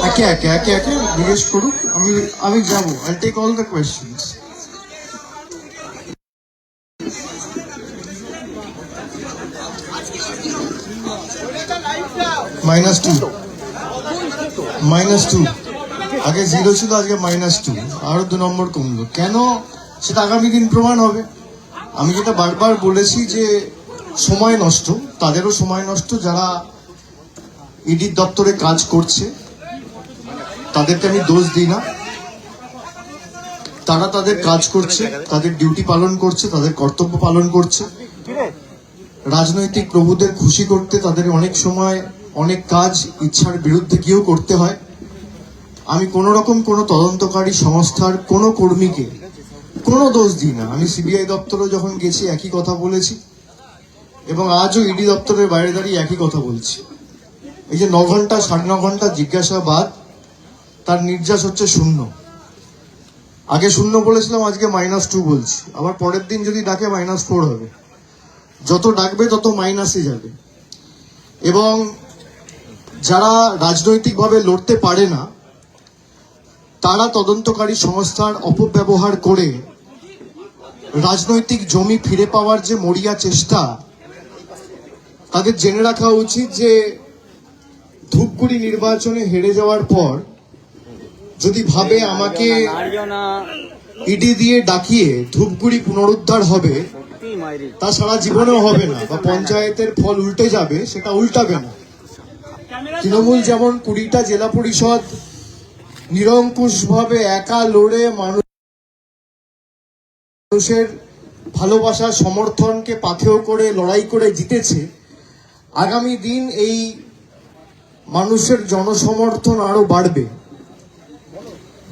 একে একে একে একে জিজ্ঞেস করুক, আমি যাবো। I take all the questions. -2 আগে 0 ছিল, আজকে -2, আরো 2 নম্বর কমলো কেন সেটা আগামী দিন প্রমাণ হবে। আমি যেটা বারবার বলেছি যে সময় নষ্ট, তাদেরও সময় নষ্ট যারা ইডির দপ্তরে কাজ করছে, তাদেরকে আমি দোষ দিই না। তারা তাদের কাজ করছে, তাদের ডিউটি পালন করছে, তাদের কর্তব্য পালন করছে। রাজনৈতিক প্রভুদের খুশি করতে তাদের অনেক সময় অনেক কাজ ইচ্ছার বিরুদ্ধে গিয়েও করতে হয়। আমি কোন রকম কোনো তদন্তকারী সংস্থার কোনো কর্মীকে কোনো দোষ দিই না। আমি সিবিআই দপ্তরে যখন গেছি একই কথা বলেছি, এবং আজও ইডি দপ্তরের বাইরে দাঁড়িয়ে একই কথা বলছি। এই যে 9 ঘন্টা 9.5 ঘন্টা জিজ্ঞাসাবাদ, তার নির্যাস হচ্ছে 0। আগে 0 বলেছিলাম, আজকে -2 বলছি। আবার পরের দিন যদি ডাকে -4 হবে। যত ডাকবে তত মাইনাসে যাবে। এবং যারা রাজনৈতিকভাবে লড়তে পারে না, তারা তদন্তকারী সংস্থার অপব্যবহার করে রাজনৈতিক জমি ফিরে পাওয়ার যে মরিয়া চেষ্টা, তাদের জেনে রাখা উচিত যে ধূপগুড়ি নির্বাচনে হেরে যাওয়ার পর যদি ভাবে আমাকে ইডি দিয়ে ডাকিয়ে ধূপগুড়ি পুনরুদ্ধার হবে, তা সারা জীবনেও হবে না। বা পঞ্চায়েতের ফল উল্টে যাবে, সেটা উল্টাবে না। তৃণমূল যেমন 20টা জেলা পরিষদ নিরঙ্কুশভাবে একা লড়ে মানুষের ভালোবাসা সমর্থনকে পাথেয় করে লড়াই করে জিতেছে, আগামী দিন এই মানুষের জনসমর্থন আরো বাড়বে।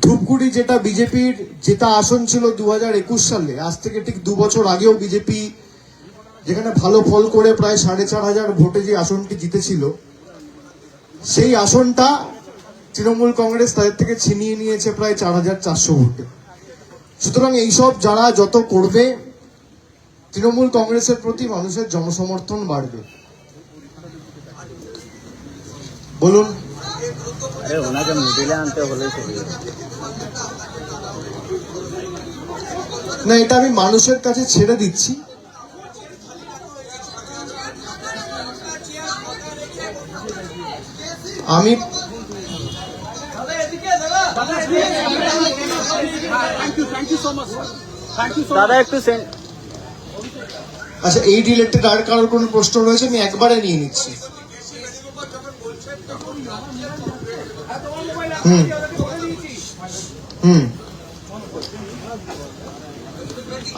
ধূপগুড়ি যেটা বিজেপির জেতা আসন ছিল 2021 সালে, আজ থেকে ঠিক 2 বছর আগেও বিজেপি যেখানে ভালো ফল করে প্রায় 4,500 ভোটে যে আসনটি জিতেছিল, সেই আসনটা তৃণমূল কংগ্রেস তাদের থেকে ছিনিয়ে নিয়েছে প্রায় 4,400 ভোটে। সুতরাং এইসব যারা যত করবে, তৃণমূল কংগ্রেসের প্রতি মানুষের জনসমর্থন বাড়বে। বলুন। না, এটা আমি মানুষের কাছে ছেড়ে দিচ্ছি। আমি আচ্ছা, এই রিলেটেড আর কারোর কোনো প্রশ্ন রয়েছে? আমি একবারে নিয়ে নিচ্ছি।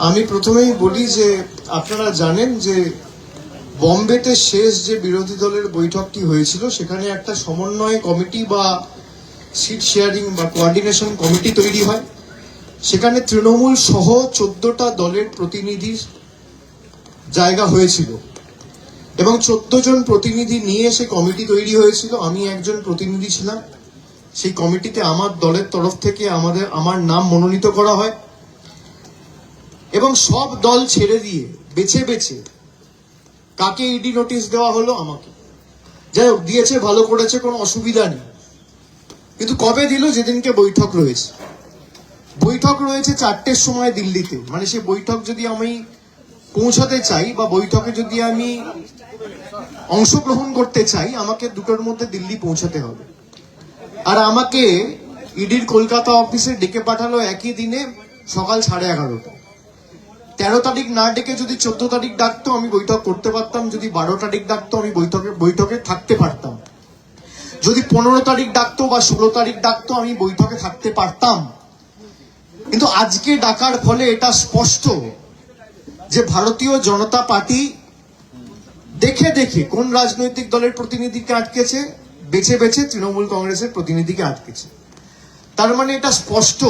আমি প্রথমেই বলি যে আপনারা জানেন যে বম্বেতে শেষ যে বিরোধী দলের বৈঠকটি হয়েছিল, সেখানে একটা সমন্বয় কমিটি বা সিট শেয়ারিং বা কোঅর্ডিনেশন কমিটি তৈরি হয়। সেখানে তৃণমূল সহ 14টা দলের প্রতিনিধির জায়গা হয়েছিল এবং 14 জন প্রতিনিধি নিয়ে সে কমিটি তৈরি হয়েছিল। আমি একজন প্রতিনিধি ছিলাম। সেই কমিটিতে আমার দলের তরফ থেকে আমার নাম মনোনীত করা হয় এবং সব দল ছেড়ে দিয়ে বেছে বেছে কাকে ইডি নোটিশ দেওয়া হলো, আমাকে। যাই হোক, দিয়েছে, ভালো করেছে, কোনো অসুবিধা নেই। কিন্তু কবে দিল? যেদিনকে বৈঠক রয়েছে। বৈঠক রয়েছে 4টের সময় দিল্লিতে। মানে সে বৈঠক যদি আমি পৌঁছাতে চাই বা বৈঠকে যদি আমি অংশগ্রহণ করতে চাই, আমাকে 2টোর মধ্যে দিল্লি পৌঁছাতে হবে। আর আমাকে ইডির কলকাতা অফিসে ডেকে পাঠালো একই দিনে সকাল 11:30। 13 তারিখ না ডেকে যদি 14 তারিখ ডাকতো, আমি বৈঠক করতে পারতাম। যদি 12 তারিখ ডাকতো, আমি বৈঠকে থাকতে পারতাম। যদি 15 তারিখ ডাকতো বা 16 তারিখ ডাকতো, আমি বৈঠকে থাকতে পারতাম। কিন্তু আজকে ডাকার ফলে এটা স্পষ্ট যে ভারতীয় জনতা পার্টি দেখে দেখে কোন রাজনৈতিক দলের প্রতিনিধিকে আটকেছে, বেছে বেছে তৃণমূল কংগ্রেসের প্রতিনিধিকে আটকেছে। তার মানে এটা স্পষ্ট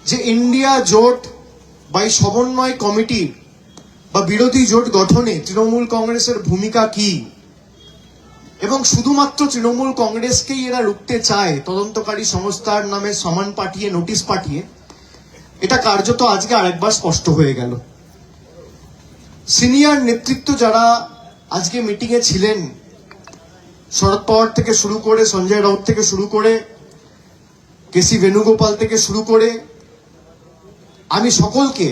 যে ইন্ডিয়া জোট বা এই সমন্বয় কমিটি বা বিরোধী জোট গঠনে তৃণমূল কংগ্রেসের ভূমিকা কি, এবং শুধুমাত্র তৃণমূল কংগ্রেসকেই এরা রুখতে চায় তদন্তকারী সংস্থার নামে সামান পাঠিয়ে, নোটিশ পাঠিয়ে। এটা কার্যত আজকে আরেকবার স্পষ্ট হয়ে গেল। সিনিয়র নেতৃত্ব যারা আজকে মিটিং এ ছিলেন, শরদ পাওয়ার থেকে শুরু করে, সঞ্জয় রাউত থেকে শুরু করে, কেসি বেণুগোপাল থেকে শুরু করে, আমি সকলকে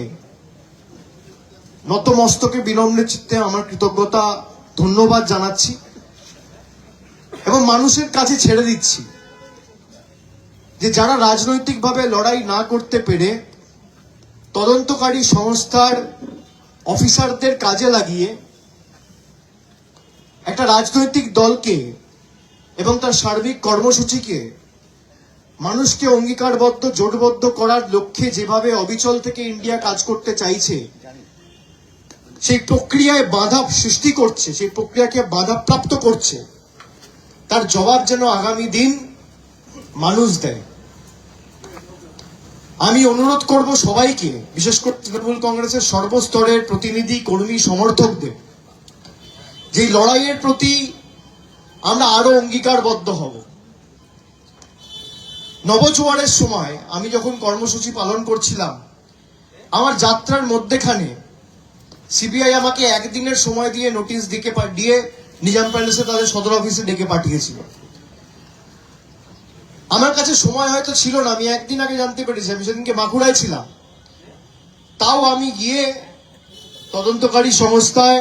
নতমস্তকে বিনম্র চিত্তে আমার কৃতজ্ঞতা ধন্যবাদ জানাচ্ছি এবং মানুষের কাছে ছেড়ে দিচ্ছি যে যারা রাজনৈতিকভাবে লড়াই না করতে পেরে তদন্তকারী সংস্থার অফিসারদের কাজে লাগিয়ে একটা রাজনৈতিক দলকে এবং তার সার্বিক কর্মসূচিকে মানুষকে অঙ্গীকারবদ্ধ জোটবদ্ধ করার লক্ষ্যে যেভাবে অবিচল থেকে ইন্ডিয়া কাজ করতে চাইছে, সেই প্রক্রিয়ায় বাধা সৃষ্টি করছে, সেই প্রক্রিয়াকে বাধাপ্রাপ্ত করছে, তার জবাব যেন আগামী দিন মানুষ দেয়। আমি অনুরোধ করব সবাইকে, বিশেষ করে তৃণমূল কংগ্রেসের সর্বস্তরের প্রতিনিধি, কর্মী, সমর্থকদের, যে লড়াইয়ের প্রতি আমরা আরো অঙ্গীকারবদ্ধ হব। নবজোয়ারের সময় আমি যখন কর্মসূচি পালন করছিলাম, আমার যাত্রার মধ্যেখানে সিবিআই আমাকে একদিনের সময় দিয়ে নোটিশ দিয়ে নিজাম প্যালেসে তাদের সদর অফিসে ডেকে পাঠিয়েছিল। আমার কাছে সময় হয়তো ছিল না, আমি একদিন আগে জানতে পেরেছি, আমি সেদিনকে বাঁকুড়ায় ছিলাম। তাও আমি গিয়ে তদন্তকারী সংস্থায়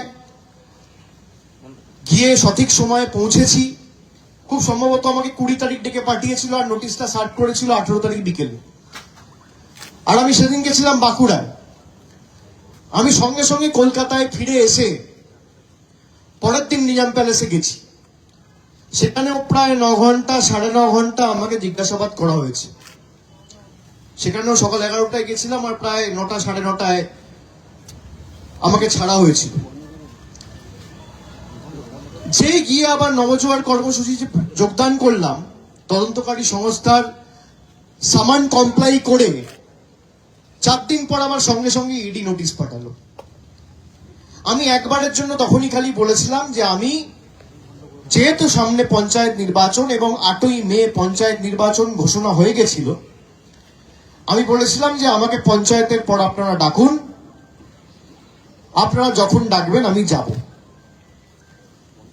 গিয়ে সঠিক সময়ে পৌঁছেছি। খুব সম্ভবত আমাকে 20 তারিখ ডেকে পাঠিয়েছিল আর নোটিশটা সার্ভ করেছিল 18 তারিখ বিকেলে। আর আমি সেদিন গেছিলাম বাঁকুড়ায়। আমি সঙ্গে সঙ্গে কলকাতায় ফিরে এসে পরের দিন নিজাম প্যালেসে গেছি। সেখানেও প্রায় 9 ঘন্টা 9.5 ঘন্টা আমাকে জিজ্ঞাসাবাদ করা হয়েছে। সেখানেও সকাল 11টায় গেছিলাম আর প্রায় 9টা 9:30টায় আমাকে ছাড়া হয়েছিল। যে গিয়ে আবার নবজোয়ার কর্মসূচি যোগদান করলাম, তদন্তকারী সংস্থার সামান কমপ্লাই করে 4 দিন পর আমার সঙ্গে সঙ্গে ইডি নোটিশ পাঠালো। আমি একবারের জন্য তখনই খালি বলেছিলাম যে আমি, যেহেতু সামনে পঞ্চায়েত নির্বাচন এবং 8ই মে পঞ্চায়েত নির্বাচন ঘোষণা হয়ে গেছিল, আমি বলেছিলাম যে আমাকে পঞ্চায়েতের পর আপনারা ডাকুন, আপনারা যখন ডাকবেন আমি যাব।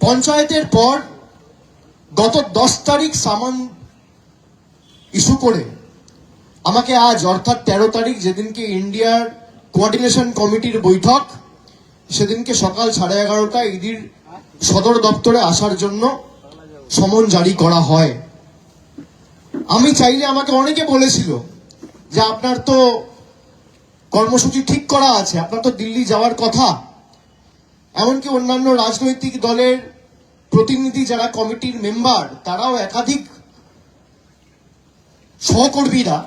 পঞ্চায়েতের পর গত 10 তারিখ সামান ইস্যু করে আমাকে আজ অর্থাৎ 13 তারিখ, যেদিনকে ইন্ডিয়ার কোঅর্ডিনেশন কমিটির বৈঠক, সেদিনকে সকাল 11:30টায় ইডির সদর দপ্তরে আসার জন্য সমন জারি করা হয়। আমি চাইলে, আমাকে অনেকে বলেছিল যে আপনার তো কর্মসূচি ঠিক করা আছে, আপনার তো দিল্লি যাওয়ার কথা। এমনকি অন্যান্য রাজনৈতিক দলের প্রতিনিধি যারা কমিটির মেম্বার, তারাও একাধিক সহকর্মীরা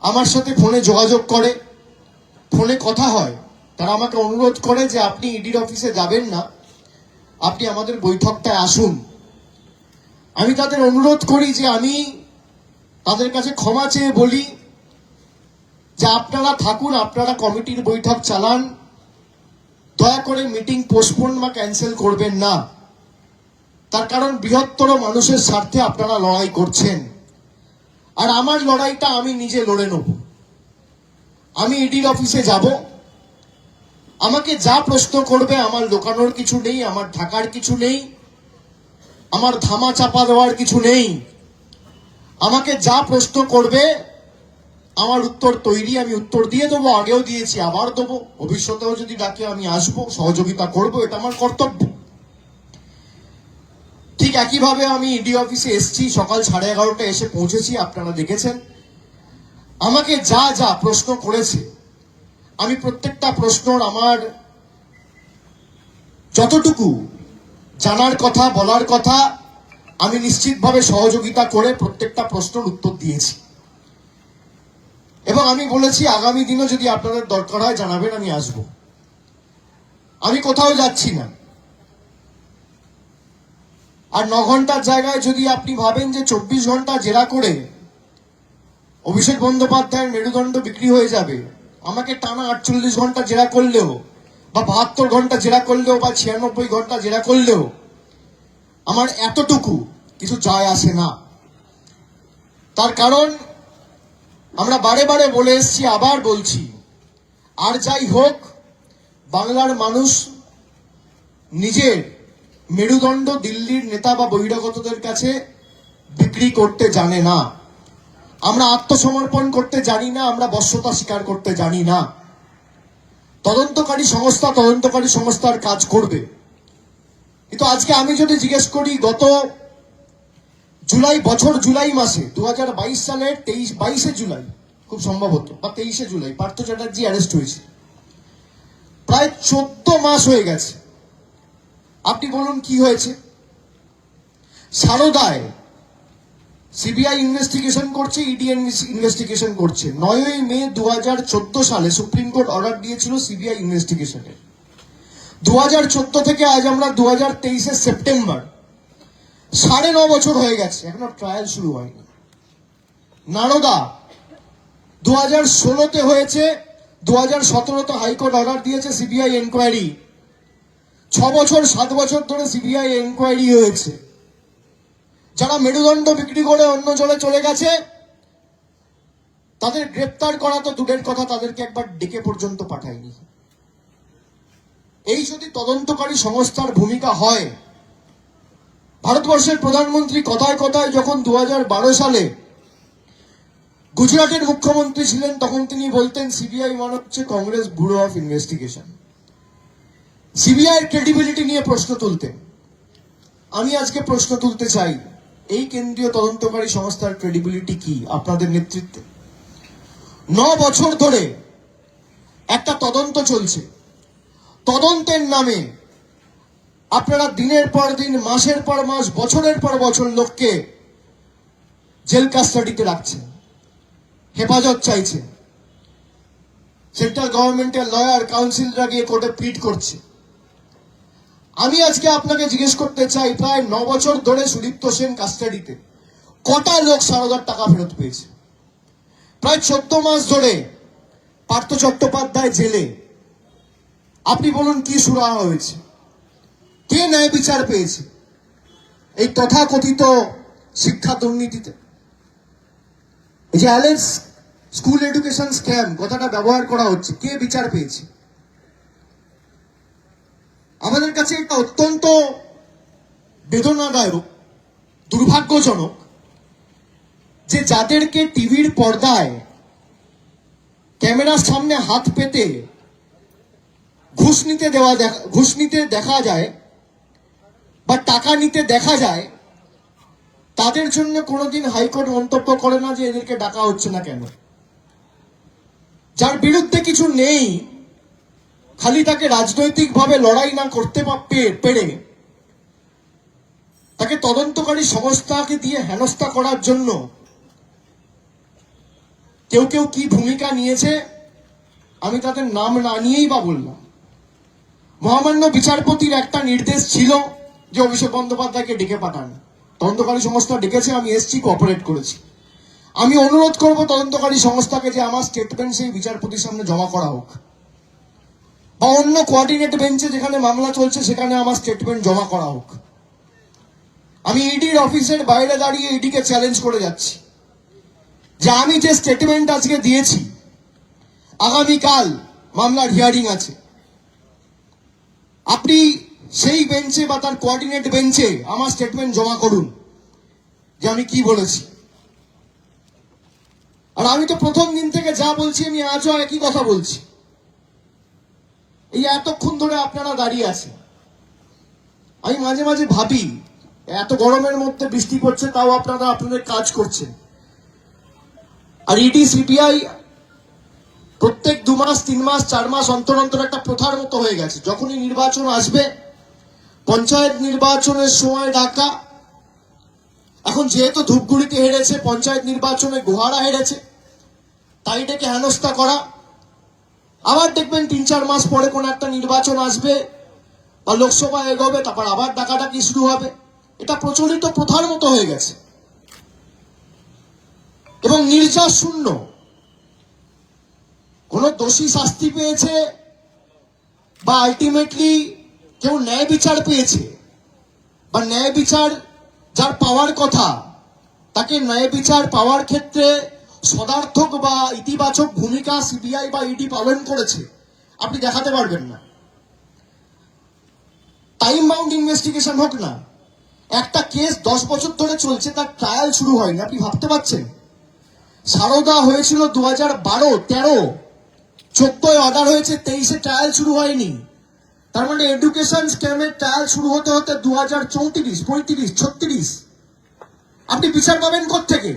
আমার সাথে ফোনে যোগাযোগ করে, ফোনে কথা হয়। তারা আমাকে অনুরোধ করে যে আপনি ইডির অফিসে যাবেন না, আপনি আমাদের বৈঠকটায় আসুন। আমি তাদের অনুরোধ করি যে আমি তাদের কাছে ক্ষমা চেয়ে বলি যে আপনারা থাকুন, আপনারা কমিটির বৈঠক চালান, দয়া করে মিটিং পোস্টপোন বা ক্যান্সেল করবেন না। তার কারণ বৃহত্তর মানুষের স্বার্থে আপনারা লড়াই করছেন, আর আমার লড়াইটা আমি নিজে লড়ে নেব। আমি ইডির অফিসে যাব, আমাকে যা প্রশ্ন করবে, আমার লুকানোর কিছু নেই, আমার ঢাকার কিছু নেই, আমার ধামা চাপা দেওয়ার কিছু নেই। আমাকে যা প্রশ্ন করবে আমার উত্তর তৈরি, আমি উত্তর দিয়ে দেবো, আগেও দিয়েছি, আবার দেবো, ভবিষ্যতেও যদি ডাকে আমি আসবো, সহযোগিতা করব, এটা আমার কর্তব্য। ঠিক একইভাবে আমি ইডি অফিসে এসেছি, সকাল 11:30টায় এসে পৌঁছেছি, আপনারা দেখেছেন। আমাকে যা যা প্রশ্ন করেছে, আমি প্রত্যেকটা প্রশ্নর আমার যতটুকু জানার কথা, বলার কথা, আমি নিশ্চিতভাবে সহযোগিতা করে প্রত্যেকটা প্রশ্নের উত্তর দিয়েছি। এবং আমি বলেছি আগামী দিনও যদি আপনাদের দরকার হয় জানাবেন, আমি আসব। আমি কোথাও যাচ্ছি না। আর 9 ঘন্টার জায়গায় যদি আপনি ভাবেন যে 24 ঘন্টা জেরা করে অভিষেক বন্দ্যোপাধ্যায়ের মেরুদণ্ড বিক্রি হয়ে যাবে, আমাকে টানা 48 ঘন্টা জেরা করলেও বা 72 ঘন্টা জেরা করলেও বা 96 ঘন্টা জেরা করলেও আমার এতটুকু কিছু যায় আসে না। তার কারণ আমরা বারে বারে বলে এসেছি, আবার বলছি, আর যাই হোক, বাংলার মানুষ নিজের মেরুদণ্ড দিল্লির নেতা বা বহিরাগতদের কাছে বিক্রি করতে জানে না। আমরা আত্মসমর্পণ করতে জানি না, আমরা বশ্যতা স্বীকার করতে জানি না। তদন্তকারী সংস্থার কাজ করবে। কিন্তু আজকে আমি যদি জিজ্ঞেস করি, গত জুলাই মাসে 2022 সালের 22শে জুলাই খুব সম্ভবত, বা 23শে জুলাই পার্থ চ্যাটার্জি অ্যারেস্ট হয়েছে। প্রায় 14 মাস হয়ে গেছে। আপনি বলুন কি হয়েছে? সারদায় সিবিআই ইনভেস্টিগেশন করছে, ইডি ইনভেস্টিগেশন করছে। 9ই মে 2014 সালে সুপ্রিম কোর্ট অর্ডার দিয়েছিল সিবিআই ইনভেস্টিগেশনের। 2014 থেকে আজ আমরা 2023 সেপ্টেম্বর, 9.5 বছর হয়ে গেছে, এখনো ট্রায়াল শুরু হয়নি। নারদা 2016-তে হয়েছে, 2017-তে হাইকোর্ট অর্ডার দিয়েছে সিবিআই এনকোয়ারি। 7 বছর ধরে সিবিআই এনকোয়ারি হয়েছে। যারা মেরুদণ্ড বিক্রি করে অন্য জলে চলে গেছে তাদের গ্রেপ্তার করা তো দূরের কথা, তাদেরকে একবার ডেকে পর্যন্ত পাঠায়নি। এই যদি তদন্তকারী সংস্থার ভূমিকা হয়, ভারতবর্ষের প্রধানমন্ত্রী কথায় কথায় যখন 2012 সালে গুজরাটের মুখ্যমন্ত্রী ছিলেন, তখন তিনি বলতেন সিবিআই মানে হচ্ছে Congress bureau of investigation. CBI credibility নিয়ে প্রশ্ন তুলতেন। আমি আজকে প্রশ্ন তুলতে চাই, এই কেন্দ্রীয় তদন্তকারী সংস্থার ক্রেডিবিলিটি কি আপনাদের নেতৃত্বে? 9 বছর ধরে একটা তদন্ত চলছে। তদন্তের নামে আপনারা দিনের পর দিন, মাসের পর মাস, বছরের পর বছর লোককে জেল কাস্টাডিতে রাখছেন, হেফাজত চাইছে। সেন্ট্রাল গভর্নমেন্টের লয়ার, কাউন্সিলরা গিয়ে কোর্টে প্লিড করছে। আমি আজকে আপনাকে জিজ্ঞেস করতে চাই, প্রায় 9 বছর ধরে সুদীপ্ত সেন কাস্টাডিতে, কটা লোক সারদার টাকা ফেরত পেয়েছে? প্রায় 14 মাস ধরে পার্থ চট্টোপাধ্যায় জেলে। আপনি বলুন কি সুরাহা হয়েছে? কে ন্যায় বিচার পেয়েছে এই তথাকথিত শিক্ষা দুর্নীতিতে? এই যে অ্যালেন্স স্কুল এডুকেশন স্ক্যাম কথাটা ব্যবহার করা হচ্ছে, কে বিচার পেয়েছে? আমাদের কাছে এটা অত্যন্ত বেদনাদায়ক, দুর্ভাগ্যজনক যে যাদেরকে টিভির পর্দায় ক্যামেরার সামনে হাত পেতে ঘুষ নিতে দেখা যায় বা টাকা নিতে দেখা যায়, তাদের জন্য কোনোদিন হাইকোর্ট মন্তব্য করে না যে এদেরকে ডাকা হচ্ছে না কেন। যার বিরুদ্ধে কিছু নেই, খালি তাকে রাজনৈতিকভাবে লড়াই না করতে পেরে তাকে তদন্তকারী সংস্থাকে দিয়ে হেনস্থা করার জন্য কেউ কেউ কি ভূমিকা নিয়েছে আমি তাদের নাম না নিয়েই বা বললাম। মহামান্য বিচারপতির একটা নির্দেশ ছিল যে অভিষেক বন্দ্যোপাধ্যায়কে ডেকে পাঠান। তদন্তকারী সংস্থা ডেকেছে, আমি এসছি, কোঅপারেট করেছি। আমি অনুরোধ করব তদন্তকারী সংস্থাকে যে আমার স্টেটমেন্ট সেই বিচারপতির সামনে জমা করা হোক, বা অন্য কোঅর্ডিনেট বেঞ্চে যেখানে মামলা চলছে সেখানে আমার স্টেটমেন্ট জমা করা হোক। আমি ইডির অফিসের বাইরে দাঁড়িয়ে ইডিকে চ্যালেঞ্জ করে যাচ্ছি যে আমি যে স্টেটমেন্ট আজকে দিয়েছি, আগামীকাল মামলার হিয়ারিং আছে, আপনি সেই বেঞ্চে বা তার কোঅর্ডিনেট বেঞ্চে আমার স্টেটমেন্ট জমা করুন যে আমি কি বলেছি। আর আমি তো প্রথম দিন থেকে যা বলছি আমি আজও একই কথা বলছি। এই এতক্ষণ ধরে আপনারা দাঁড়িয়ে আছেন, আমি মাঝে মাঝে ভাবি এত গরমের মধ্যে বৃষ্টি পড়ছে তাও আপনারা আপনাদের কাজ করছেন। আর ইডি সিবিআই প্রত্যেক 2 মাস 3 মাস 4 মাস অন্তর অন্তর একটা প্রথার মতো হয়ে গেছে। যখনই নির্বাচন আসবে, পঞ্চায়েত নির্বাচনের সময় ডাকা, এখন যেহেতু ধূপগুড়িতে হেরেছে, পঞ্চায়েত নির্বাচনে গোহারা হেরেছে, তাই ডেকে হেনস্থা করা। আবার দেখবেন 3-4 মাস পরে কোন একটা নির্বাচন আসবে বা লোকসভা এগোবে, তারপর আবার ডাকাডাকি শুরু হবে। এটা প্রচলিত প্রথার মতো হয়ে গেছে এবং নির্যাস শূন্য। কোন দোষী শাস্তি পেয়েছে বা আলটিমেটলি কেউ ন্যায় বিচার পেয়েছে, বা ন্যায় বিচার যার পাওয়ার কথা তাকে ন্যায় বিচার পাওয়ার ক্ষেত্রে সদার্থক বা ইতিবাচক ভূমিকা সিবিআই বা ইডি পালন করেছে আপনি দেখাতে পারবেন না। টাইম বাউন্ড ইনভেস্টিগেশন হোক না, একটা কেস 10 বছর ধরে চলছে, তার ট্রায়াল শুরু হয়নি, আপনি ভাবতে পারছেন? সারদা হয়েছিল 2012, 13, 14 অর্ডার হয়েছে, 23 ট্রায়াল শুরু হয়নি। তার মানে এডুকেশন স্ক্যামের ট্রায়াল শুরু হতে হতে 2034, 35, 36। আপনি বিচার পাবেন কোত্থেকে?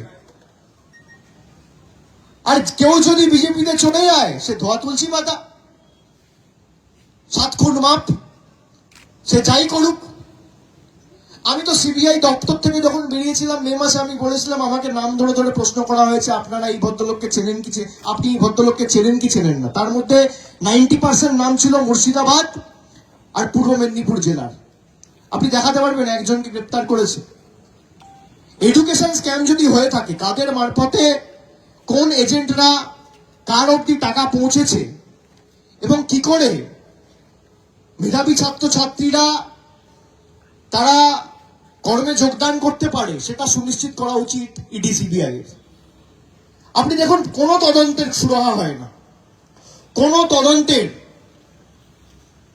আর কেউ যদি বিজেপিতে চলে যায়, সে ধোয়া তুলসী পাতা, 7 খুন মাপ, সে যাই করুক। আমি তো সিবিআই দপ্তর থেকে যখন বেরিয়েছিলাম মে মাসে, আমি বলেছিলাম, আমাকে নাম ধরে ধরে প্রশ্ন করা হয়েছে, আপনারা এই ভদ্রলোককে চেনেন কি, আপনি এই ভদ্রলোককে চেনেন কি চেনেন না। তার মধ্যে 90% নাম ছিল মুর্শিদাবাদ আর পূর্ব মেদিনীপুর জেলার। আপনি দেখাতে পারবেন একজনকে গ্রেপ্তার করেছে? এডুকেশন স্ক্যাম যদি হয়ে থাকে, কাদের মারফতে কোন এজেন্টরা কার অব্দি টাকা পৌঁছেছে এবং কি করে মেধাবী ছাত্রছাত্রীরা তারা কর্মে যোগদান করতে পারে, সেটা সুনিশ্চিত করা উচিত ইডি সিবিআই এর। আপনি দেখুন, কোনো তদন্তের সুরাহা হয় না, কোনো তদন্তের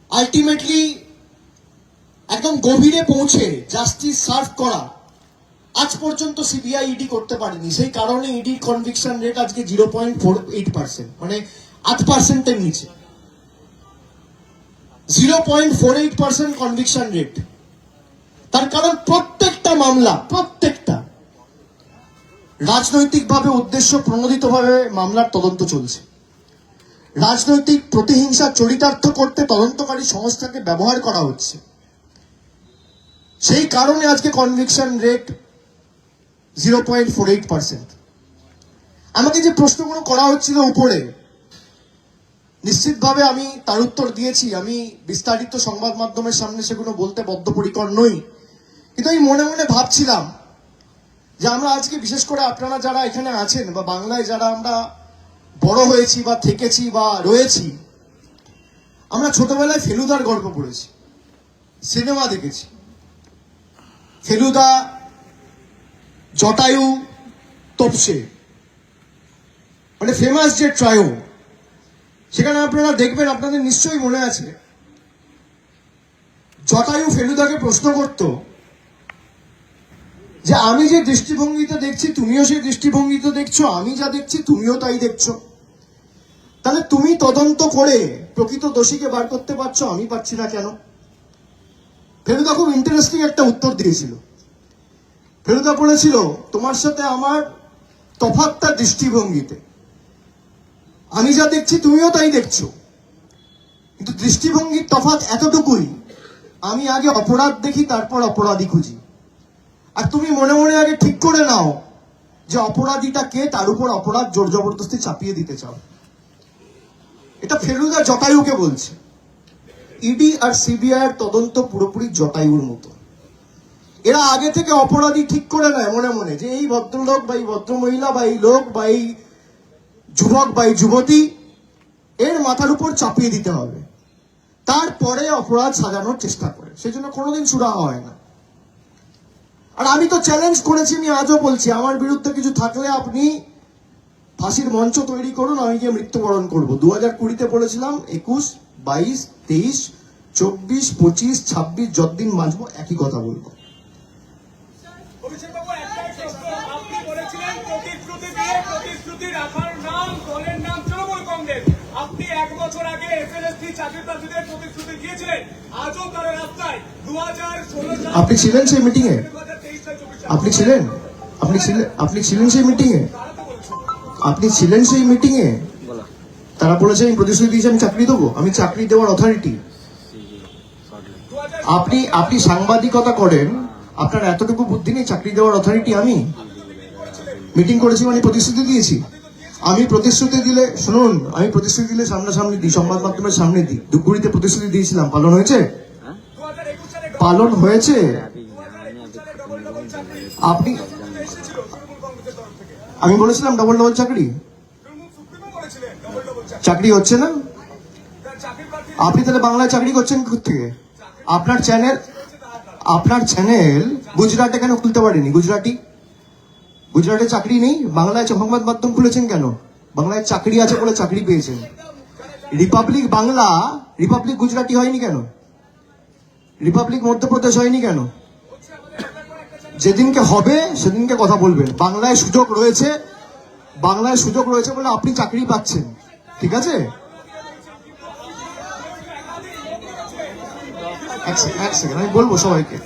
আলটিমেটলি একদম গভীরে পৌঁছে জাস্টিস সার্ভ করা আজ পর্যন্ত সিবিআই ইডি করতে পারেনি। সেই কারণে ইডির কনভিকশন রেট আজকে 0.48%, মানে 8%-এর নিচে। 0.48% কনভিকশন রেট। তার কারণ প্রত্যেকটা মামলা, প্রত্যেকটা রাজনৈতিকভাবে উদ্দেশ্য প্রণোদিতভাবে মামলার তদন্ত চলছে। রাজনৈতিক প্রতিহিংসা চরিতার্থ করতে তদন্তকারী সংস্থাকে ব্যবহার করা হচ্ছে। সেই কারণে আজকে কনভিকশন রেট 0.48%। আমাকে যে প্রশ্নগুলো করা হচ্ছিল উপরে, নিশ্চিতভাবে আমি তার উত্তর দিয়েছি। আমি বিস্তারিত সংবাদ মাধ্যমের সামনে সেগুলো বলতে বদ্ধপরিকর নই, কিন্তু আমি মনে মনে ভাবছিলাম যে আমরা আজকে, বিশেষ করে আপনারা যারা এখানে আছেন বা বাংলায় যারা আমরা বড় হয়েছি বা থেকেছি বা রয়েছি, আমরা ছোটবেলায় ফেলুদার গল্প পড়েছি, সিনেমা দেখেছি। ফেলুদা, জটায়ু, তপসে, মানে ফেমাস যে ট্রায়ো, সেখানে আপনারা দেখবেন, আপনাদের নিশ্চয়ই মনে আছে, জটায়ু ফেলুদাকে প্রশ্ন করত যে আমি যে দৃষ্টিভঙ্গিতে দেখছি তুমিও সেই দৃষ্টিভঙ্গিতে দেখছো, আমি যা দেখছি তুমিও তাই দেখছো, তাহলে তুমি তদন্ত করে প্রকৃত দোষীকে বার করতে পারছো, আমি পারছি না কেন? ফেলুদা খুব ইন্টারেস্টিং একটা উত্তর দিয়েছিল। ফেলুদা বলেছিল, তোমার সাথে আমার তফাৎটা দৃষ্টিভঙ্গিতে, আমি যা দেখছি তুমিও তাই দেখছো, কিন্তু দৃষ্টিভঙ্গির তফাৎ এতটুকুই, আমি আগে অপরাধ দেখি, তারপর অপরাধী খুঁজি, আর তুমি মনে মনে আগে ঠিক করে নাও যে অপরাধীটা কে, তার উপর অপরাধ জোর জবরদস্তি চাপিয়ে দিতে চাও। এটা ফেলুদা জটায়ুকে বলছে। ইডি আর সিবিআই এর তদন্ত পুরোপুরি জটায়ুর মতো। এরা আগে থেকে অপরাধী ঠিক করে নেয় মনে মনে, যে এই ভদ্রলোক বা এই ভদ্রমহিলা বা এই লোক বা এই যুবক বা এই যুবতী, এর মাথার উপর চাপিয়ে দিতে হবে, তারপরে অপরাধ সাজানোর চেষ্টা করে। সেজন্য কোনোদিন সুরাহা হয় না। আর আমি তো চ্যালেঞ্জ করেছি, আমি আজও বলছি, আমার বিরুদ্ধে কিছু থাকলে আপনি ফাঁসির মঞ্চ তৈরি করুন, আমি গিয়ে মৃত্যুবরণ করবো। 2020-তে বলেছিলাম, 21, 22, 23, 24, 25, 26 যতদিন বাঁচবো একই কথা বলবো। আপনি 1 বছর আগে এসএলএসটি চাকরি প্রার্থীদের প্রতিশ্রুতি দিয়েছিলেন, আজও তারা রাস্তায়। 2016 আপনি ছিলেন সেই মিটিং এ? আপনি ছিলেন? আপনি ছিলেন সেই মিটিং এ? আপনি ছিলেন সেই মিটিং এ? তারা বলেছে আমি প্রতিশ্রুতি দিয়েছি আমি চাকরি দেবো, আমি চাকরি দেওয়ার অথরিটি। আপনি সাংবাদিকতা করেন, আপনার এতটুকু বুদ্ধি নেই চাকরি দেওয়ার অথরিটি আমি? মিটিং করেছি মানে প্রতিশ্রুতি দিয়েছি? আমি প্রতিশ্রুতি দিলে, শুনুন, আমি প্রতিশ্রুতি দিলে সামনাসামনি দিই, সংবাদ মাধ্যমের সামনে দিই। ধূপগুড়িতে প্রতিশ্রুতি দিয়েছিলাম, পালন হয়েছে? পালন হয়েছে? আপনি, আমি বলেছিলাম ডবল ডবল চাকরি? চাকরি হচ্ছে না? আপনি তাহলে বাংলায় চাকরি করছেন থেকে? আপনার চ্যানেল গুজরাটে কেন খুলতে পারেনি? গুজরাটে চাকরি নেই, বাংলায় সংবাদ মাধ্যম খুলেছেন কেন? বাংলায় চাকরি আছে বলে চাকরি পেয়েছেন। রিপাবলিক বাংলা, রিপাবলিক গুজরাটি হয়নি কেন? রিপাবলিক মধ্যপ্রদেশ হয়নি কেন? যেদিনকে হবে সেদিনকে কথা বলবেন। বাংলায় সুযোগ রয়েছে, বাংলায় সুযোগ রয়েছে বলে আপনি চাকরি পাচ্ছেন, ঠিক আছে? এক সেকেন্ড আমি বলবো সবাইকে।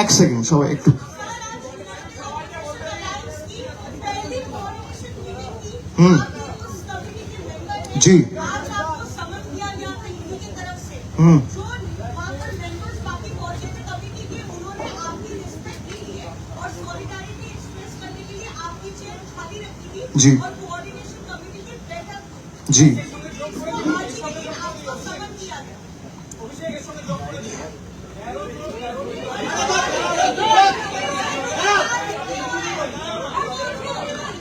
এক সেকেন্ড সবাই একটু। जी जी जी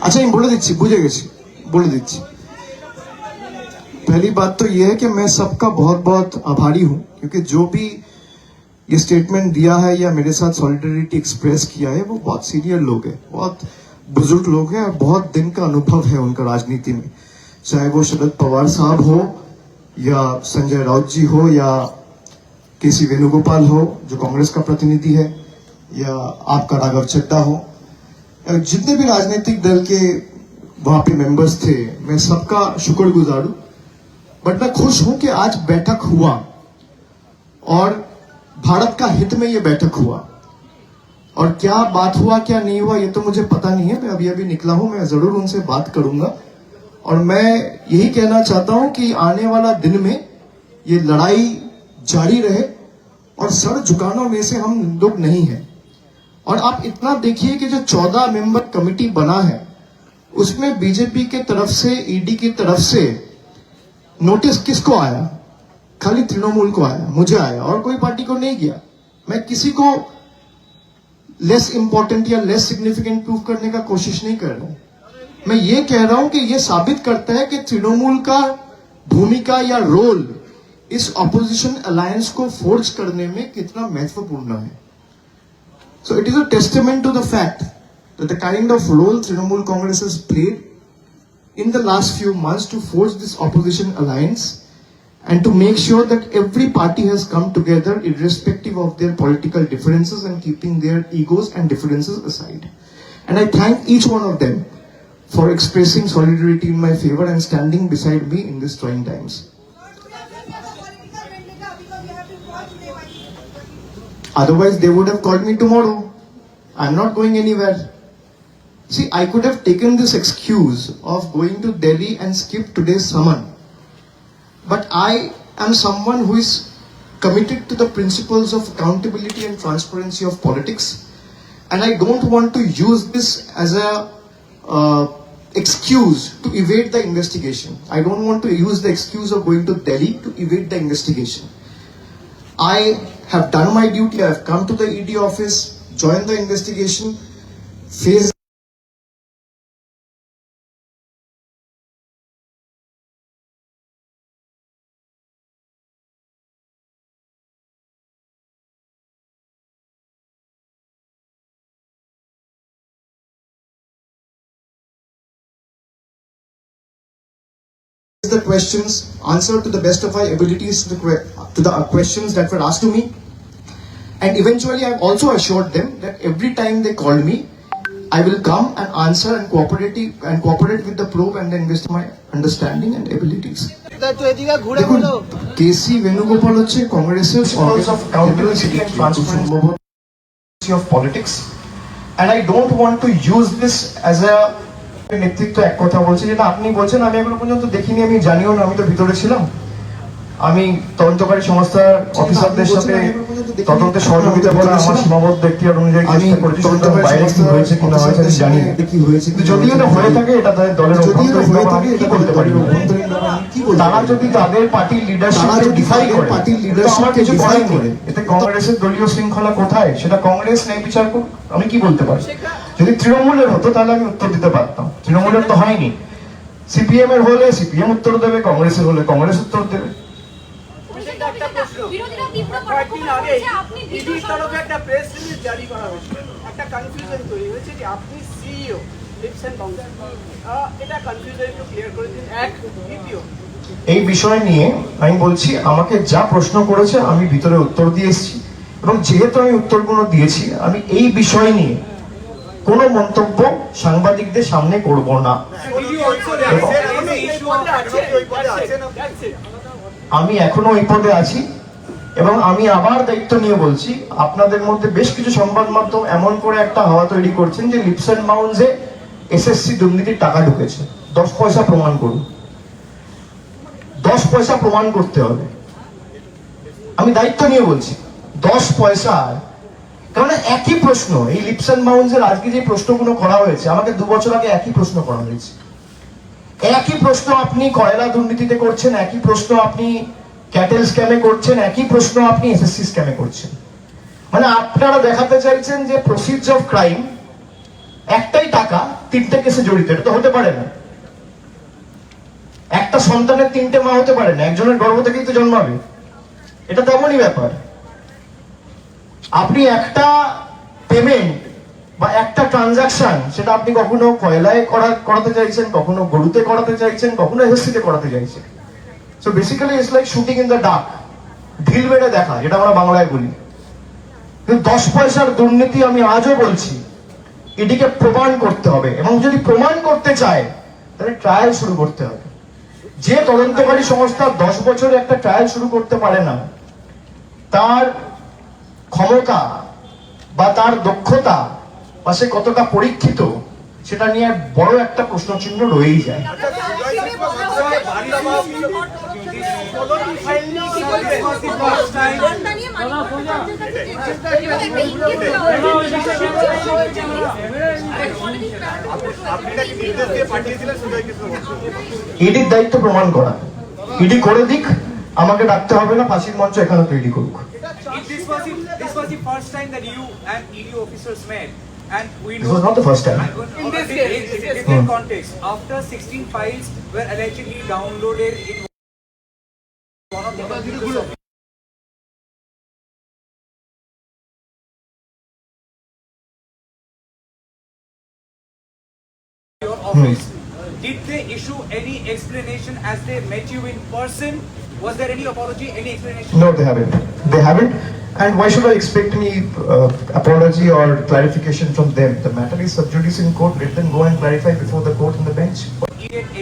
अच्छा আমি বলে দিচ্ছি, বুঝে গেছি, বলে দিচ্ছি। पहली बात तो यह है कि मैं सबका बहुत बहुत आभारी हूं, क्योंकि जो भी ये स्टेटमेंट दिया है या मेरे साथ सॉलिडरिटी एक्सप्रेस किया है वो बहुत सीनियर लोग हैं, बहुत बुजुर्ग लोग हैं और बहुत दिन का अनुभव है उनका राजनीति में। चाहे वो शरद पवार साहब हो या संजय राउत जी हो या केसी वेणुगोपाल हो जो कांग्रेस का प्रतिनिधि है, या आपका राघव चड्ढा हो, जितने भी राजनीतिक दल के वहां पे मेंबर्स थे, मैं सबका शुक्रगुजार हूं। बट मैं खुश हूं कि आज बैठक हुआ और भारत का हित में ये बैठक हुआ। और क्या बात हुआ क्या नहीं हुआ ये तो मुझे पता नहीं है, मैं अभी अभी निकला हूं, मैं जरूर उनसे बात करूंगा। और मैं यही कहना चाहता हूं कि आने वाला दिन में ये लड़ाई जारी रहे और सर झुकाने में से हम लोग नहीं हैं। और आप इतना देखिए कि जो 14 मेंबर कमेटी बना है उसमें बीजेपी के तरफ से, ईडी की तरफ से नोटिस किसको आया? खाली तृणमूल को आया, मुझे आया और कोई पार्टी को नहीं गया। मैं किसी को लेस इंपॉर्टेंट या लेस सिग्निफिकेंट प्रूव करने का कोशिश नहीं कर रहा हूं। मैं ये कह रहा हूं कि ये साबित करता है कि तृणमूल का भूमिका या रोल इस ऑपोजिशन अलायंस को फोर्ज करने में कितना महत्वपूर्ण है। So it is a testament to the fact that the kind of role Trinamool Congress has played in the last few months to forge this opposition alliance and to make sure that every party has come together irrespective of their political differences and keeping their egos and differences aside. And I thank each one of them for expressing solidarity in my favor and standing beside me in these trying times. Otherwise, they would have called me tomorrow. I'm not going anywhere. See, I could have taken this excuse of going to Delhi and skip today's summon. But I am someone who is committed to the principles of accountability and transparency of politics. And I don't want to use this as a excuse to evade the investigation. I don't want to use the excuse of going to Delhi to evade the investigation. I have done my duty. I have come to the ED office, joined the investigation, faced the questions, answered to the best of my abilities to the questions that were asked to me. And eventually I've also assured them that every time they called me, I will come and answer and cooperate with the probe and invest my understanding and abilities. দেখুন, কেসি বেণুগোপাল হচ্ছে কংগ্রেসের of accountability and transparency of politics, and I don't want to use this as a নেতৃত্ব এক কথা বলছে, যেটা আপনি বলছেন আমি এখনো পর্যন্ত দেখিনি, আমি জানিও না, আমি তো ভিতরে ছিলাম। আমি তদন্তকারী সংস্থার অফিসারদের সাথে তদন্তের সহযোগিতা করে আমার সীমাবদ্ধ এখতিয়ার অনুযায়ী চেষ্টা করেছি। বাইরে কি হয়েছে কিনা হয়েছে আমি জানি না, যদি এটা হয়ে থাকে এটা তাদের দলের অভ্যন্তরীণ, কি বলতে পারি, তারা যদি তাদের পার্টির লিডারশিপকে ডিফাই করে, আমার কিছু করার নেই। এতে কংগ্রেসের দলীয় শৃঙ্খলা কোথায় সেটা কংগ্রেস ন্যায় বিচার করুক, আমি কি বলতে পারি। যদি তৃণমূলের হতো তাহলে আমি উত্তর দিতে পারতাম, তৃণমূলের তো হয়নি। সিপিএম এর হলে সিপিএম উত্তর দেবে, কংগ্রেসের হলে কংগ্রেস উত্তর দেবে। বিরোধীরা তীব্র কয়েকদিন আগে আপনি ইডির তরফে একটা প্রেস রিলিজ জারি করা হয়েছিল, একটা কনফিউশন তৈরি হয়েছে যে আপনি সিইও লিপস এন্ড বাউন্স, এটা কনফিউশন একটু ক্লিয়ার করে দিন। এক, দ্বিতীয়, এই বিষয় নিয়ে আমি বলছি, আমাকে যা প্রশ্ন করেছে আমি ভিতরে উত্তর দিয়ে এসেছি, এবং যেহেতু আমি উত্তরগুলো দিয়েছি, আমি এই বিষয় নিয়ে কোনো মন্তব্য সাংবাদিকদের সামনে করব না। আমি এখনো ওই পদে আছি, এবং আমি আবার দায়িত্ব নিয়ে বলছি, আপনাদের মধ্যে বেশ কিছু সংবাদ মাধ্যম এমন করে একটা হাওয়া তৈরি করছেন যে লিপস এন্ড বাউন্সে এসএসসি দুর্নীতির টাকা ঢুকেছে। 10 পয়সা প্রমাণ করুন, 10 পয়সা প্রমাণ করতে হবে। আমি দায়িত্ব নিয়ে বলছি, 10 পয়সা। কারণ একই প্রশ্ন, এই লিপস এন্ড বাউন্সের আজকে যে প্রশ্নগুলো করা হয়েছে, আমাকে 2 বছর আগে একই প্রশ্ন করা হয়েছে। একই প্রশ্ন আপনি কয়লা দুর্নীতিতে করছেন, একই প্রশ্ন আপনি ক্যাটেল স্ক্যামে করছেন, একই প্রশ্ন আপনি এসএসসি স্ক্যামে করছেন। মানে আপনারা দেখাতে চাইছেন যে প্রসিডস অফ ক্রাইম, একটাই টাকা 3টে কেসে জড়িত। এটা তো হতে পারে না। একটা সন্তানের 3টে মা হতে পারে না, একজনের গর্ভ থেকেই তো জন্মাবে। এটা তেমনই ব্যাপার। আপনি একটা পেমেন্ট বা একটা ট্রানজাকশন, সেটা আপনি কখনো কয়লায় করাতে চাইছেন, কখনো গরুতে করাতে চাইছেন, কখনো এসএসসিতে করাতে চাইছেন। So basically it's like shooting in the dark, ঢিল বেড়ে দেখা, যেটা আমরা বাংলায় বলি। কিন্তু 10 পয়সার দুর্নীতি আমি আজও বলছি, এটিকে প্রমাণ করতে হবে, এবং যদি প্রমাণ করতে চায় তাহলে ট্রায়াল শুরু করতে হবে। যে তদন্তকারী সংস্থা 10 বছরে একটা ট্রায়াল শুরু করতে পারে না, তার ক্ষমতা বা তার দক্ষতা বা সে কতটা পরীক্ষিত, সেটা নিয়ে বড় একটা প্রশ্নচিহ্ন রয়েই যায়। ইডির দায়িত্ব প্রমাণ করা, ইডি করে দিক, আমাকে ডাকতে হবে না, ফাঁসির মঞ্চ এখানে তৈরি করুক। This was the first time that you and ED officers met, and we This was not the first time. In this context, after 16 files were allegedly downloaded in one of the computers of your office, did they issue any explanation as they met you in person? Was there any apology, any explanation? No, they haven't. They haven't. And why should I expect any apology or clarification from them? The matter is sub judice in court. Let them go and clarify before the court and the bench.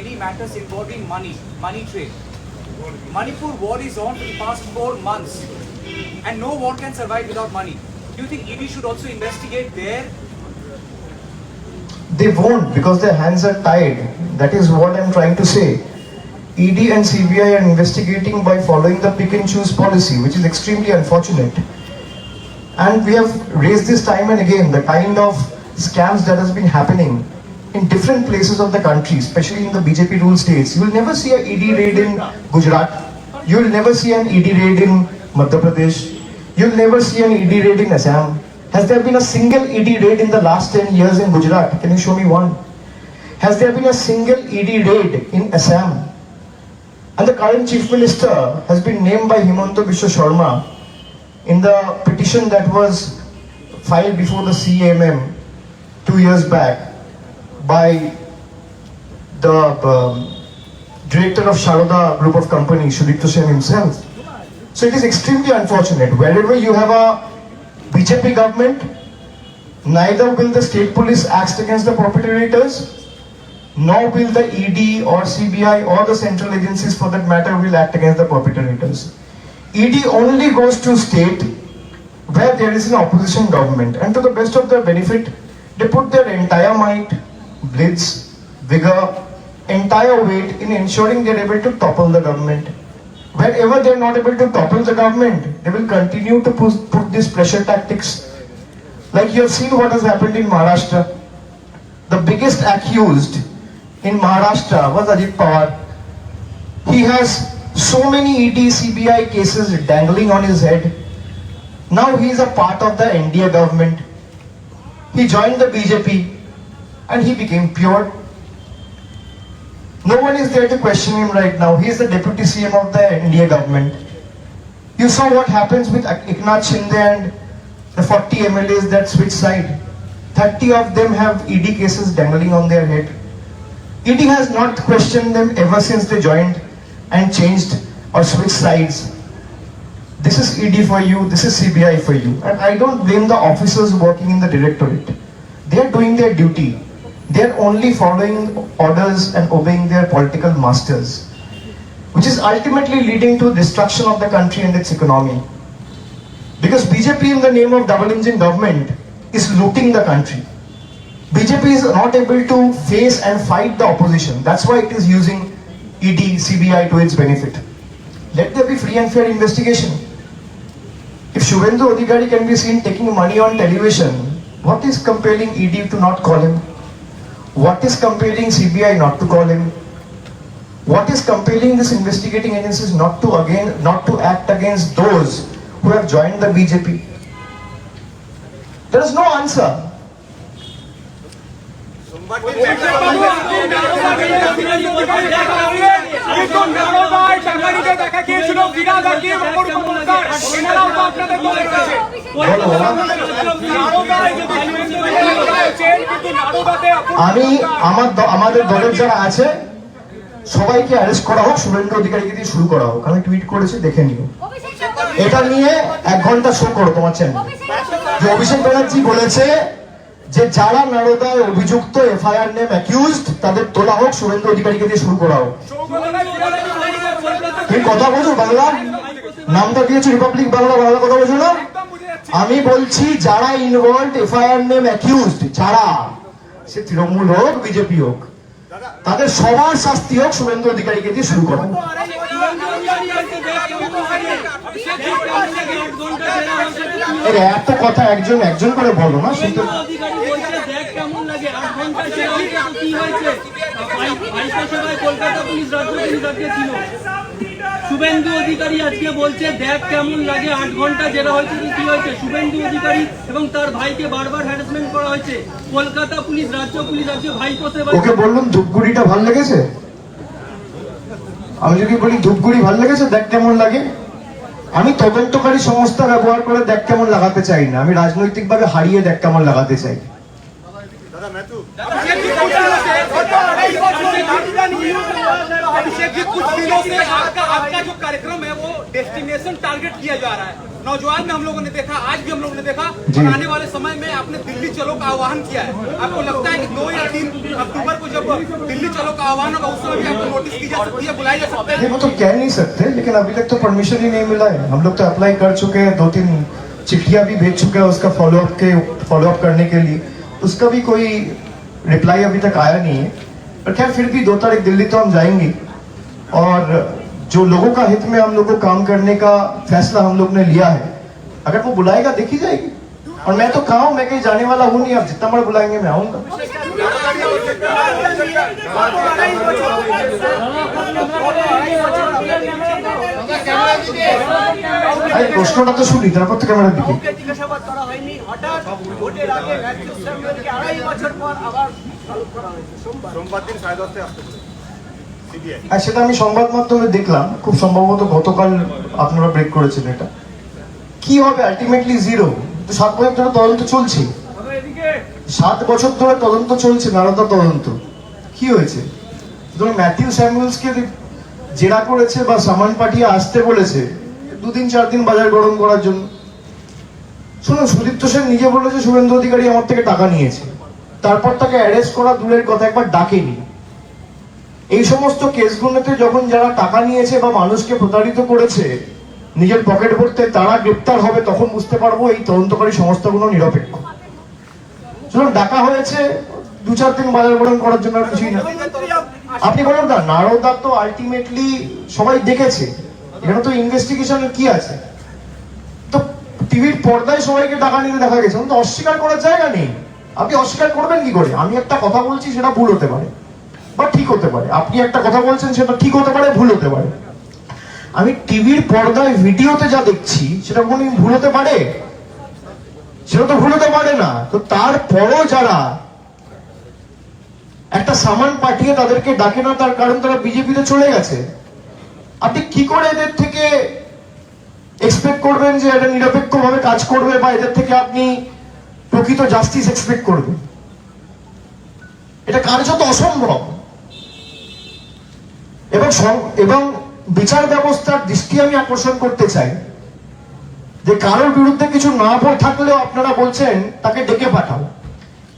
Any matters involving money trade. Manipur war is on for the past 4 months, and no war can survive without money. Do you think ED should also investigate there? They won't, because their hands are tied. That is what I'm trying to say. ED and CBI are investigating by following the pick and choose policy, which is extremely unfortunate. And we have raised this time and again, the kind of scams that has been happening in different places of the country, especially in the BJP ruled states. You will never see an ED raid in Gujarat. You will never see an ED raid in Madhya Pradesh. You will never see an ED raid in Assam. Has there been a single ED raid in the last 10 years in Gujarat? Can you show me one? Has there been a single ED raid in Assam? And the current Chief Minister has been named by Himanta Biswa Sharma in the petition that was filed before the CAMM 2 years back by the director of Sharoda Group of Companies, Sudipto Sen himself. So it is extremely unfortunate. Wherever you have a BJP government, neither will the state police act against the perpetrators, nor will the ED or CBI or the central agencies for that matter will act against the perpetrators. ED only goes to state where there is an opposition government, and to the best of their benefit, they put their entire might, blitz, vigor, entire weight in ensuring they're able to topple the government. Wherever they're not able to topple the government, they will continue to put these pressure tactics. Like you have seen what has happened in Maharashtra. The biggest accused in Maharashtra was Ajit Pawar. He has so many ED, CBI cases dangling on his head. Now he is a part of the NDA government. He joined the BJP and he became pure. No one is there to question him right now. He is the deputy CM of the NDA government. You saw what happens with Eknath Shinde and the 40 MLAs that switch side. 30 of them have ED cases dangling on their head. ED has not questioned them ever since they joined and changed or switched sides. This is ED for you, this is CBI for you. And I don't blame the officers working in the directorate. They are doing their duty. They are only following orders and obeying their political masters, which is ultimately leading to destruction of the country and its economy. Because BJP in the name of double engine government is looting the country. BJP is not able to face and fight the opposition. That's why it is using ED, CBI to its benefit. Let there be free and fair investigation. If Shubhendu Adhikari can be seen taking money on television, what is compelling ED to not call him? What is compelling CBI not to call him? What is compelling these investigating agencies not to act against those who have joined the BJP? There is no answer. আমি আমাদের দলের যারা আছে সবাইকে arrest করা হোক, শুভেন্দু অধিকারীকে দিয়ে শুরু করা হোক। আমি টুইট করেছি, দেখে নিও। এটা নিয়ে 1 ঘন্টা শো করো তোমার চ্যানেল। যে অভিষেক ব্যানার্জি বলেছে যে যারা নারদায় অভিযুক্ত, এফআইআর নেম অ্যাকিউজড, তাদের তোলা হোক, শুভেন্দু অধিকারীকে দিয়ে শুরু করা হোক। তুমি কথা বলছো বাংলা, নামটা দিয়েছো রিপাবলিক বাংলা, বাংলা কথা বলছো না? আমি বলছি যারা ইনভলভড, এফআইআর নেম অ্যাকিউজড, যারা, সে তৃণমূল হোক বিজেপি হোক, তাদের সবার শাস্তি হোক, শুভেন্দু অধিকারীকে দিয়ে শুরু করা। এত কথা একজন করে বলো না, শুনতে শুভেন্দু অধিকারী আজকে বলছে দেখ কেমন লাগে 8 ঘন্টা জেরা হয়েছে, কি হয়েছে? শুভেন্দু অধিকারী এবং তার ভাইকে বারবার হ্যারাসমেন্ট করা হয়েছে। কলকাতা পুলিশ, রাজ্য পুলিশ আজকে ভাইপো সেবা। ওকে বললাম ধূপগুড়িটা ভাল লেগেছে? আমি যদি বলি ধূপগুড়ি ভাল লেগেছে, দেখ কেমন লাগে। আমি তদন্তকারী সংস্থা ব্যবহার করে দেখ কেমন লাগাতে চাই না, আমি রাজনৈতিকভাবে হারিয়ে দেখ কেমন লাগাতে চাই। अभिषेक जी, कुछ दिनों से आपका जो कार्यक्रम है वो डेस्टिनेशन टारगेट किया जा रहा है। नौजवान में हम लोगों ने देखा, आज भी हम लोगों ने देखा, और आने वाले समय में आपने दिल्ली चलो का आह्वान किया है। आपको लगता है कि 2 या 3 अक्टूबर को जब दिल्ली चलो का आह्वान होगा, उस समय भी आपको नोटिस की जा सकती है, बुलाई जा सकता है? वो तो कह नहीं सकते, लेकिन अभी तक तो परमिशन ही नहीं मिला है। हम लोग तो अप्लाई कर चुके हैं, 2-3 चिट्ठियां भी भेज चुके हैं उसका फॉलोअप करने के लिए। उसका भी कोई रिप्लाई अभी तक आया नहीं है। पर खैर, फिर भी 2 तारीख दिल्ली तो हम जाएंगे, और जो लोगों का हित में हम लोग को काम करने का फैसला हम लोग ने लिया है, अगर वो बुलाएगा देखी जाएगी। और मैं तो कहा हूं, मैं कहीं जाने वाला हूं नहीं, आप जितना बार बुलाएंगे मैं आऊंगा। আরে প্রশ্নটা তো শুনি, তারপর তো ক্যামেরার দিকে। জিজ্ঞাসাবাদ করা হয়নি, হঠাৎ ভোটের আগে ম্যাথিউ স্যামুয়েলকে 2.5 বছর পর আবার চালু করা হয়েছে সোমবার দিন 10:30 আসতে পারে। আর সেটা আমি সংবাদ মাধ্যমে দেখলাম, খুব সম্ভবত গতকাল আপনারা ব্রেক করেছেন। এটা কি হবে? আলটিমেটলি 0। তো 7 বছর ধরে তদন্ত চলছে, 7 বছর ধরে তদন্ত চলছে, নারদা তদন্ত। কি হয়েছে? ধরুন ম্যাথিউ স্যামুয়েলসকে জেরা করেছে বা সামান পাঠিয়ে আসতে বলেছে 2-4 দিন বাজার গরম করার জন্য। শুনুন, সুদীপ্ত সেন নিজে বলেছে শুভেন্দু অধিকারী আমার থেকে টাকা নিয়েছে, তারপর তাকে অ্যারেস্ট করা দূরের কথা, একবার ডাকেনি। এই সমস্ত কেসগুলোতে যখন যারা টাকা নিয়েছে বা মানুষকে প্রতারিত করেছে নিজের পকেট ভরতে, তারা গ্রেপ্তার হবে, তখন বুঝতে পারবো এই তদন্তকারী সংস্থাগুলো নিরপেক্ষ। শুনুন, ডাকা হয়েছে 2-4 দিন বাজার গরম করার জন্য, আর কিছুই না। আপনি বলুন না, নারদা তো আলটিমেটলি সবাই দেখেছে, এখানে তো ইনভেস্টিগেশন কি আছে? তো টিভির পর্দায় সবাইকে টাকা নিতে দেখা গেছে, তো অস্বীকার করার জায়গা নেই। আপনি অস্বীকার করবেন কি করে? আমি একটা কথা বলছি, সেটা ভুল হতে পারে বা ঠিক হতে পারে। আপনি একটা কথা বলছেন, সেটা ঠিক হতে পারে, ভুল হতে পারে। আমি টিভির পর্দায় ভিডিওতে যা দেখছি সেটা কোনো ভুল হতে পারে? সেটা তো ভুল হতে পারে না। তো তারপরও যারা একটা সামান পাঠিয়ে তাদেরকে ডাকে না, তার কারণ তারা বিজেপিতে চলে গেছে। আপনি কি করে এদের থেকে এক্সপেক্ট করবেন যে এটা নিরপেক্ষভাবে কাজ করবে বা এদের থেকে আপনি প্রকৃত জাস্টিস এক্সপেক্ট করবেন? এটা কার্যত অসম্ভব। এবং বিচার ব্যবস্থার দৃষ্টি আমি আকর্ষণ করতে চাই যে কারোর বিরুদ্ধে কিছু না থাকলেও আপনারা বলছেন তাকে ডেকে পাঠাও,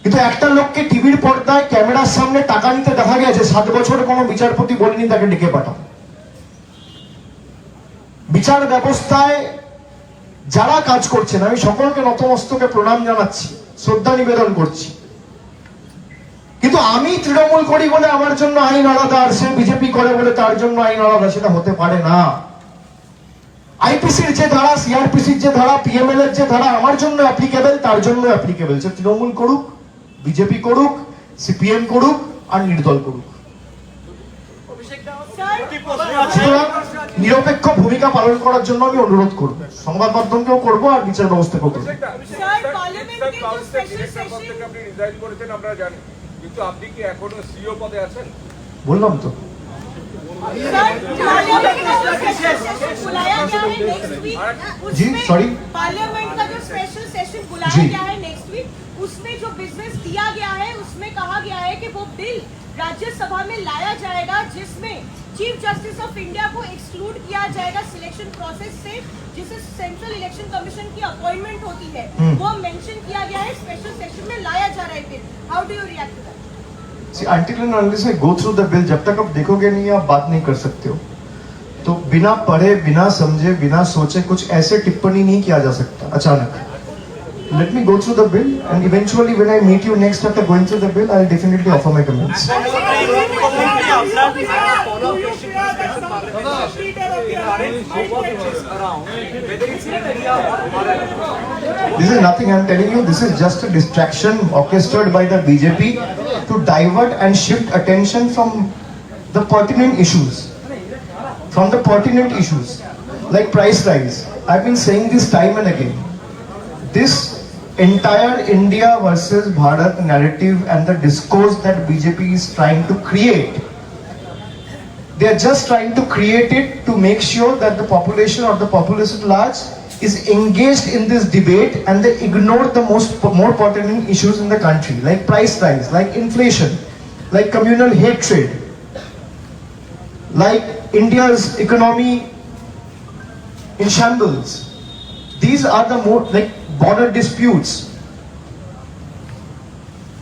কিন্তু একটা লোককে টিভির পর্দায় ক্যামেরার সামনে টাকা নিতে দেখা গেছে, 7 বছরে কোনো বিচারপতি বলেনি তাকে ডেকে পাঠাও। বিচার ব্যবস্থায় যারা কাজ করছেন আমি সকলকে নতমস্তকে প্রণাম জানাচ্ছি, শ্রদ্ধা নিবেদন করছি, কিন্তু আমি তৃণমূল করি বলে আমার জন্য আইন আলাদা আর সে বিজেপি করে বলে তার জন্য আইন আলাদা, সেটা হতে পারে না। আইপিসির যে ধারা, সিআরপিসির যে ধারা, পিএমএল এর যে ধারা আমার জন্য অ্যাপ্লিকেবল, তার জন্য অ্যাপ্লিকেবল। সে তৃণমূল করুক, বিজেপি করুক, সিপিএম করুক আর নির্দল করুক। সুতরাং নিরপেক্ষ ভূমিকা পালন করার জন্য আমি অনুরোধ করব, সংবাদ মাধ্যমকেও করবো আর বিচার ব্যবস্থাকেও করবো। কিন্তু আপনি কি এখনো সিইও পদে আছেন? বললাম তো। जी सॉरी, पार्लियामेंट का जो स्पेशल सेशन बुलाया जी। गया है नेक्स्ट वीक, उसमें जो बिजनेस दिया गया है उसमें कहा गया है कि वो बिल राज्यसभा में लाया जाएगा जिसमें चीफ जस्टिस ऑफ इंडिया को एक्सक्लूड किया जाएगा सिलेक्शन प्रोसेस से, जिसे सेंट्रल इलेक्शन कमीशन की अपॉइंटमेंट होती है, वो मेंशन किया गया है, स्पेशल सेशन में लाया जा रहा है bill. How do you react to that? See, until and unless I go through the bill, जब तक आप देखोगे नहीं आप बात नहीं कर सकते हो। तो बिना पढ़े, बिना समझे, बिना सोचे कुछ ऐसे टिप्पणी नहीं किया जा सकता अचानक। Let me go through the bill and eventually when I meet you next after going through the bill, I'll definitely offer my comments. This is nothing, I'm telling you, this is just a distraction orchestrated by the BJP to divert and shift attention from the pertinent issues. Like price rise. I've been saying this time and again. This entire India versus Bharat narrative and the discourse that BJP is trying to create, they are just trying to create it to make sure that the population or the populace at large is engaged in this debate and they ignore the more pertinent issues in the country, like price rise, like inflation, like communal hatred, like India's economy in shambles. These are the more like border disputes.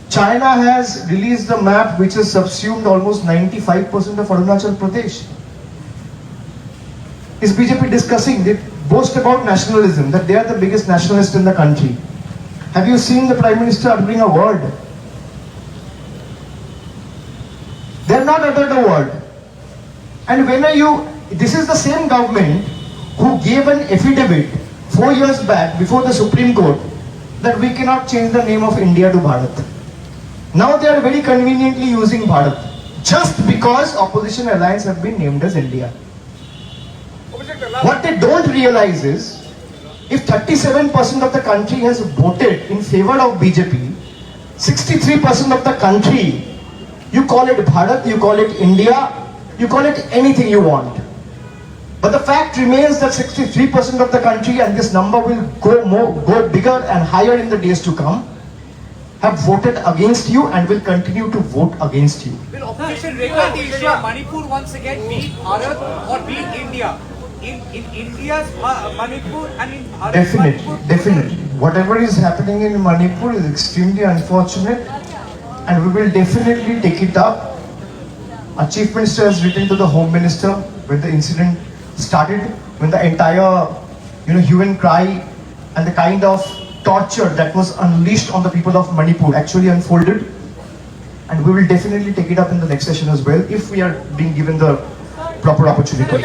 China has released a map which has subsumed almost 95% of Arunachal Pradesh. Is BJP discussing? They boast about nationalism, that they are the biggest nationalist in the country. Have you seen the Prime Minister uttering a word? They are not uttered a word. And this is the same government who gave an affidavit 4 years back before the Supreme Court that we cannot change the name of India to Bharat. Now they are very conveniently using Bharat just because opposition alliance have been named as India. What they don't realize is if 37% of the country has voted in favor of BJP, 63% of the country, you call it Bharat, you call it India, you call it anything you want. But the fact remains that 63% of the country, and this number will go bigger and higher in the days to come, have voted against you and will continue to vote against you. Will opposition recall the issue of Manipur once again, be it Bharat or be it India? In India's Manipur and in Bharat Definitely. Whatever is happening in Manipur is extremely unfortunate and we will definitely take it up. Our Chief Minister has written to the Home Minister when the incident started, when the entire hue and cry and the kind of torture that was unleashed on the people of Manipur actually unfolded, and we will definitely take it up in the next session as well if we are being given the proper opportunity.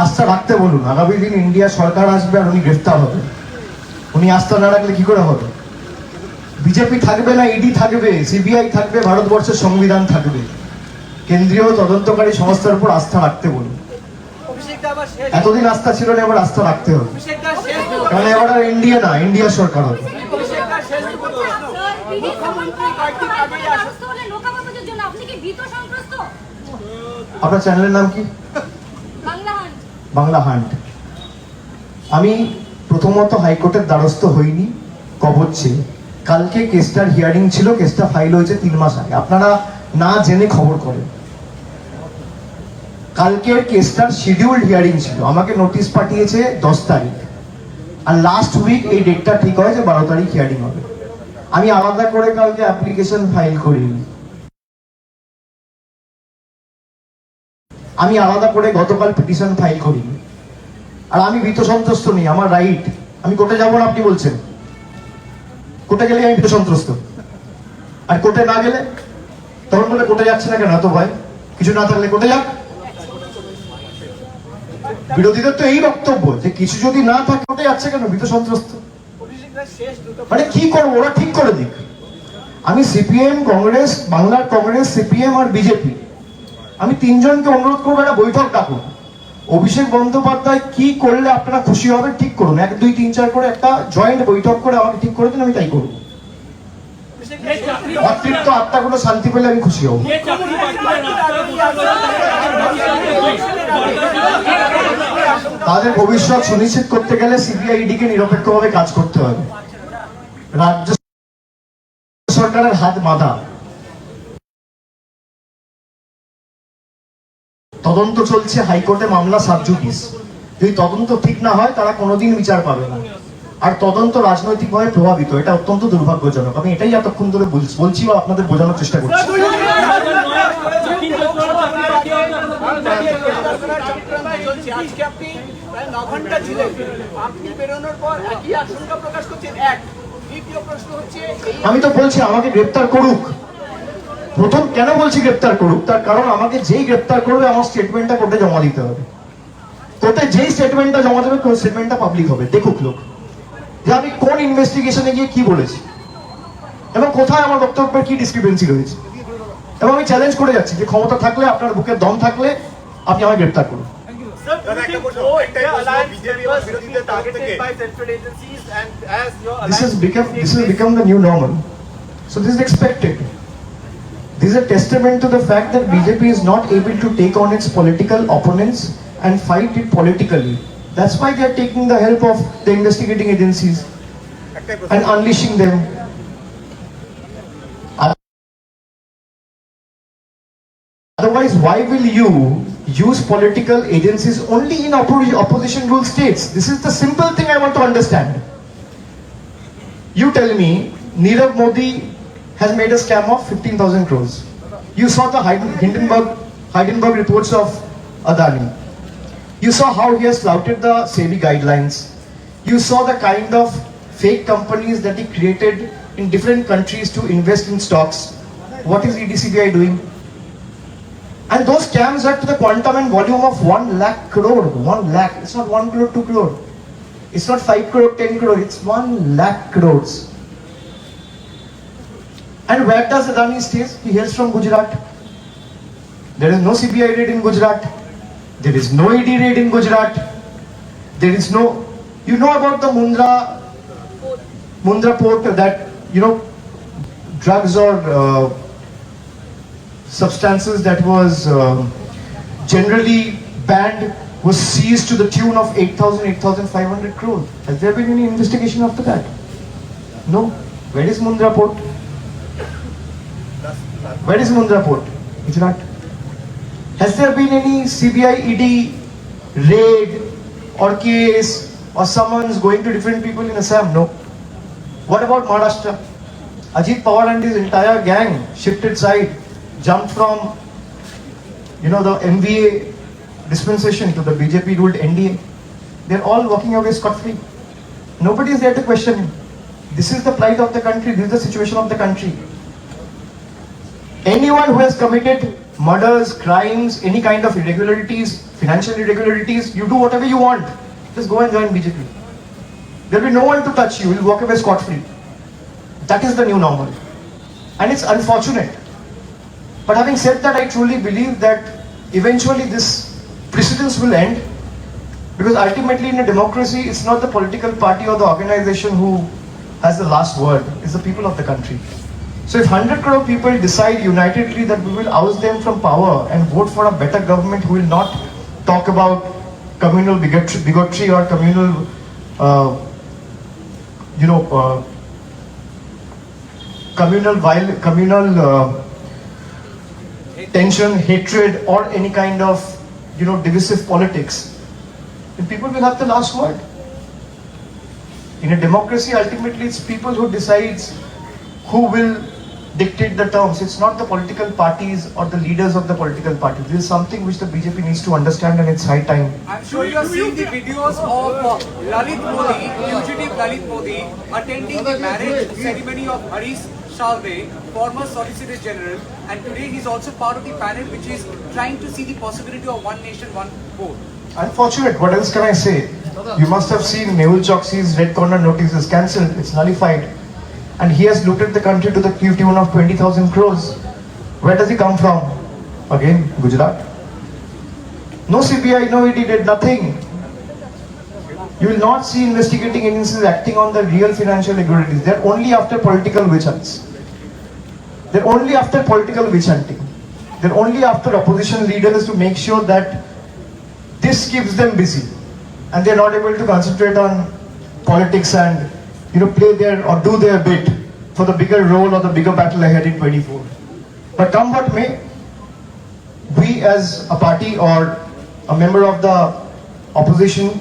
আস্থা রাখতে বলুন, আগামী দিন India সরকার আসবে আর উনি গ্রেফতার হবে, উনি আস্থা না রাখলে কি করে হবে? বিজেপি থাকবে না, ইডি থাকবে, সিবিআই থাকবে, ভারতবর্ষের সংবিধান থাকবে। কেন্দ্রীয় তদন্তকারী সংস্থার উপর আস্থা রাখতে বলুন। অভিষেক দা আবার শেষ এতদিন আস্থা ছিল না, এবার আস্থা রাখতে হবে, অভিষেক দা শেষ কারণ এবার আর ইন্ডিয়া না, ইন্ডিয়া সরকার হবে। অভিষেক দা শেষ দুটো প্রশ্ন মুখ্যমন্ত্রী কয়েকদিন আগে আসুন আপনি কি ভীত সন্ত্রস্ত? আপনার চ্যানেলের নাম কি? বাংলা হান্ট। আমি প্রথমত হাইকোর্টের দ্বারস্থ হইনি, কবর চেয়ে। কালকে কেসটার হিয়ারিং ছিল, কেসটা ফাইল হয়েছে 3 মাস আগে। আপনারা না জেনে খবর করেন। কালকের কেসটার শিডিউল্ড হিয়ারিং ছিল, আমাকে নোটিশ পাঠিয়েছে 10 তারিখ, আর লাস্ট উইক এই ডেটটা ঠিক হয় যে 12 তারিখ হিয়ারিং হবে। আমি আলাদা করে কালকে অ্যাপ্লিকেশন ফাইল করিনি, আমি আলাদা করে গতকাল পিটিশন ফাইল করিনি। আর আমি ভীত সন্ত্রস্ত নেই, আমার রাইট। আমি কোর্টে যাবো না আপনি বলছেন? কোর্টে গেলে আমি ভীত সন্ত্রস্ত, আর কোর্টে না গেলে তখন বলে কোর্টে যাচ্ছে না কেন? এত ভয় কিছু না থাকলে কোর্টে যাক। বিরোধীদের তো এই বক্তব্য যে কিছু যদি না থাকে কোর্টে যাচ্ছে কেন? ভীত সন্ত্রস্ত অভিষেক দা শেষ দুটো মানে কি করবো? ওরা ঠিক করে দিক। আমি সিপিএম, কংগ্রেস, বাংলার কংগ্রেস, সিপিএম আর বিজেপি, আমি 3 জনকে অনুরোধ করবো একটা বৈঠক ডাকুন। অভিষেক বন্দ্যোপাধ্যায় কি করলে আপনারা খুশি হবে ঠিক করুন, 1, 2, 3, 4 করে একটা জয়েন্ট বৈঠক করে আমাকে ঠিক করে দিন, আমি তাই করবো। মাতৃত্ব আত্মাগুলো শান্তি পেলে আমি খুশি হব। তাদের ভবিষ্যৎ সুনিশ্চিত করতে গেলে সিবিআইডি কে নিরপেক্ষভাবে কাজ করতে হবে। রাজ্য সরকারের হাত বাঁধা, তদন্ত চলছে, হাইকোর্টে মামলা সাবজুডিস। যদি তদন্ত ঠিক না হয় তারা কোনোদিন বিচার পাবে না, আর তদন্ত রাজনৈতিকভাবে প্রভাবিত, এটা অত্যন্ত দুর্ভাগ্যজনক। আমি এটাই এতক্ষণ ধরে বলছি বা আপনাদের বোঝানোর চেষ্টা করছি। আজকে আপনি প্রায় 9 ঘন্টা ছিলেন, আপনি বেরোনোর পর একই আশঙ্কা প্রকাশ করছেন। এক দ্বিতীয় প্রশ্ন হচ্ছে আমি তো বলছি আমাকে গ্রেপ্তার করুক। প্রথম কেন বলছি গ্রেপ্তার করুক, তার কারণ আমাকে যেই গ্রেপ্তার করবে আমার স্টেটমেন্টটা কোর্টে জমা দিতে হবে। কোর্টে যেই স্টেটমেন্টটা জমা দেবে স্টেটমেন্টটা পাবলিক হবে, দেখুক লোক যে আমি কোন ইনভেস্টিগেশনে গিয়ে কি বলেছি এবং কোথায় আমার বক্তব্যের কি ডিসক্রিপেন্সি রয়েছে। এবং আমি চ্যালেঞ্জ করে যাচ্ছি যে ক্ষমতা থাকলে, আপনার বুকে দম থাকলে আপনি আমায় গ্রেপ্তার করুন। This has become the new normal. So this is expected. This is a testament to the fact that BJP is not able to take on its political opponents and fight it politically. That's why they are taking the help of the investigating agencies and unleashing them. Otherwise, why will you use political agencies only in opposition rule states? This is the simple thing I want to understand. You tell me, Nirav Modi has made a scam of 15,000 crores. You saw the Hindenburg reports of Adani. You saw how he has flouted the SEBI guidelines. You saw the kind of fake companies that he created in different countries to invest in stocks. What is EDCBI doing? And those scams are to the quantum and volume of 1 lakh crore. 1 lakh. It's not 1 crore, 2 crore. It's not 5 crore, 10 crore. It's 1 lakh crores. And where does Adani stay? He hails from Gujarat. There is no CBI raid in Gujarat. There is no ED raid in Gujarat. There is no, you know about the Mundra port, that, you know, drugs or substances that was generally banned was seized to the tune of 8,500 crores. Has there been any investigation after that? No. Where is Mundra port? Where is Mundra port? Gujarat. Has there been any CBI ED raid or case or summons going to different people in Assam? No. What about Maharashtra? Ajit Pawar and his entire gang shifted side, jumped from, you know, the MVA dispensation to the BJP ruled NDA. They're all walking away scot-free. Nobody is there to question him. This is the plight of the country. This is the situation of the country. Anyone who has committed murders, crimes, any kind of irregularities, financial irregularities, you do whatever you want. Just go and join BJP. There will be no one to touch you. You will walk away scot-free. That is the new normal. And it's unfortunate. But having said that, I truly believe that eventually this precedence will end, because ultimately in a democracy, it's not the political party or the organization who has the last word, it's the people of the country. So if 100 crore people decide unitedly that we will oust them from power and vote for a better government who will not talk about communal bigotry or communal, communal tension, hatred, or any kind of, divisive politics, then people will have the last word. In a democracy, ultimately, it's people who decides who will dictate the terms. It's not the political parties or the leaders of the political parties. This is something which the BJP needs to understand, and it's high time. I'm sure you are seeing the videos of Lalit Modi, fugitive Lalit Modi, attending the marriage ceremony of Harish Salve, former Solicitor General, and today he's also part of the panel which is trying to see the possibility of one nation, one vote. Unfortunate, what else can I say? You must have seen Mehul Choksi's red corner notice is cancelled, it's nullified. And he has looted the country to the tune of 20,000 crores. Where does he come from? Again, Gujarat. No CBI, no ED did nothing. You will not see investigating agencies acting on the real financial irregularities. They're only after political witch hunts. They're only after political witch hunting. They're only after opposition leaders to make sure that this keeps them busy. And they're not able to concentrate on politics and play their or do their bit for the bigger role or the bigger battle ahead in 24. But come what may, we as a party or a member of the opposition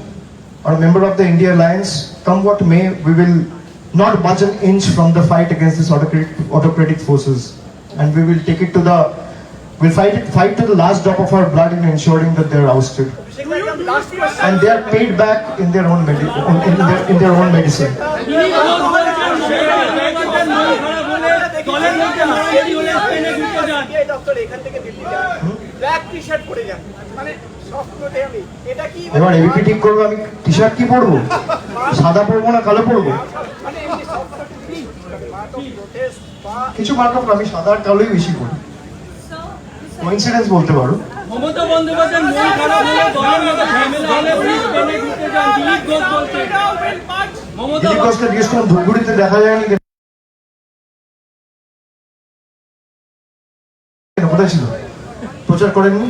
or a member of the India Alliance, come what may, we will not budge an inch from the fight against these autocratic forces, and we will take it to the, we'll fight to the last drop of our blood in ensuring that they're ousted. Last question. And they are paid back in their own in their own medicine. তিনি রোজ বলছেন মমতা বন্দ্যোপাধ্যায় মন খারাপ হলে দলের মধ্যে মারামারি হলে স্পেনে ঢুকে যান। এই দপ্তর এখান থেকে দিল্লি যান, ব্ল্যাক টি শার্ট পরে যান, মানে সবকটে আমি এটা কি এবার এবিপি ঠিক করবো, আমি টি শার্ট কি পরবো, সাদা পরবো না কালো পরবো? মানে এমনি সবকটে কি মার্ক অফ প্রোটেস্ট বা কিছু মার্ক অফ, আমি সাদা আর কালোই বেশি পরি। কোইন্সিডেন্স বলতে পারো। মমতা বন্দ্যোপাধ্যায় মন খারাপ হলে দলের মধ্যে ঝামেলা হলে উনি স্পেনে ঢুকে যান। দিলীপ ঘোষ বলছেন মমতা দিলীপ ঘোষকে জিজ্ঞেস করুন, ধূপগুড়িতে দেখা যায়নি কোথায় ছিল, প্রচার করেননি?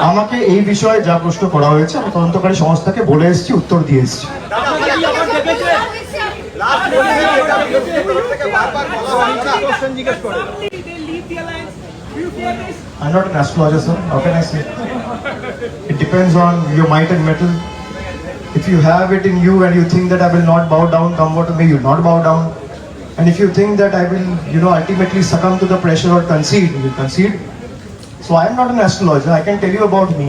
আমাকে এই বিষয়ে যা প্রশ্ন করা হয়েছে আমি তদন্তকারী সংস্থাকে বলে এসেছি, উত্তর দিয়ে এসেছি। I'm not an astrologer, sir. How can I say? It depends on your might and metal. If you have it in you and you think that I will not bow down, come what may, you'll not bow down. And if you think that I will, ultimately succumb to the pressure or concede, you will concede. So I am not an astrologer. I can tell you about me.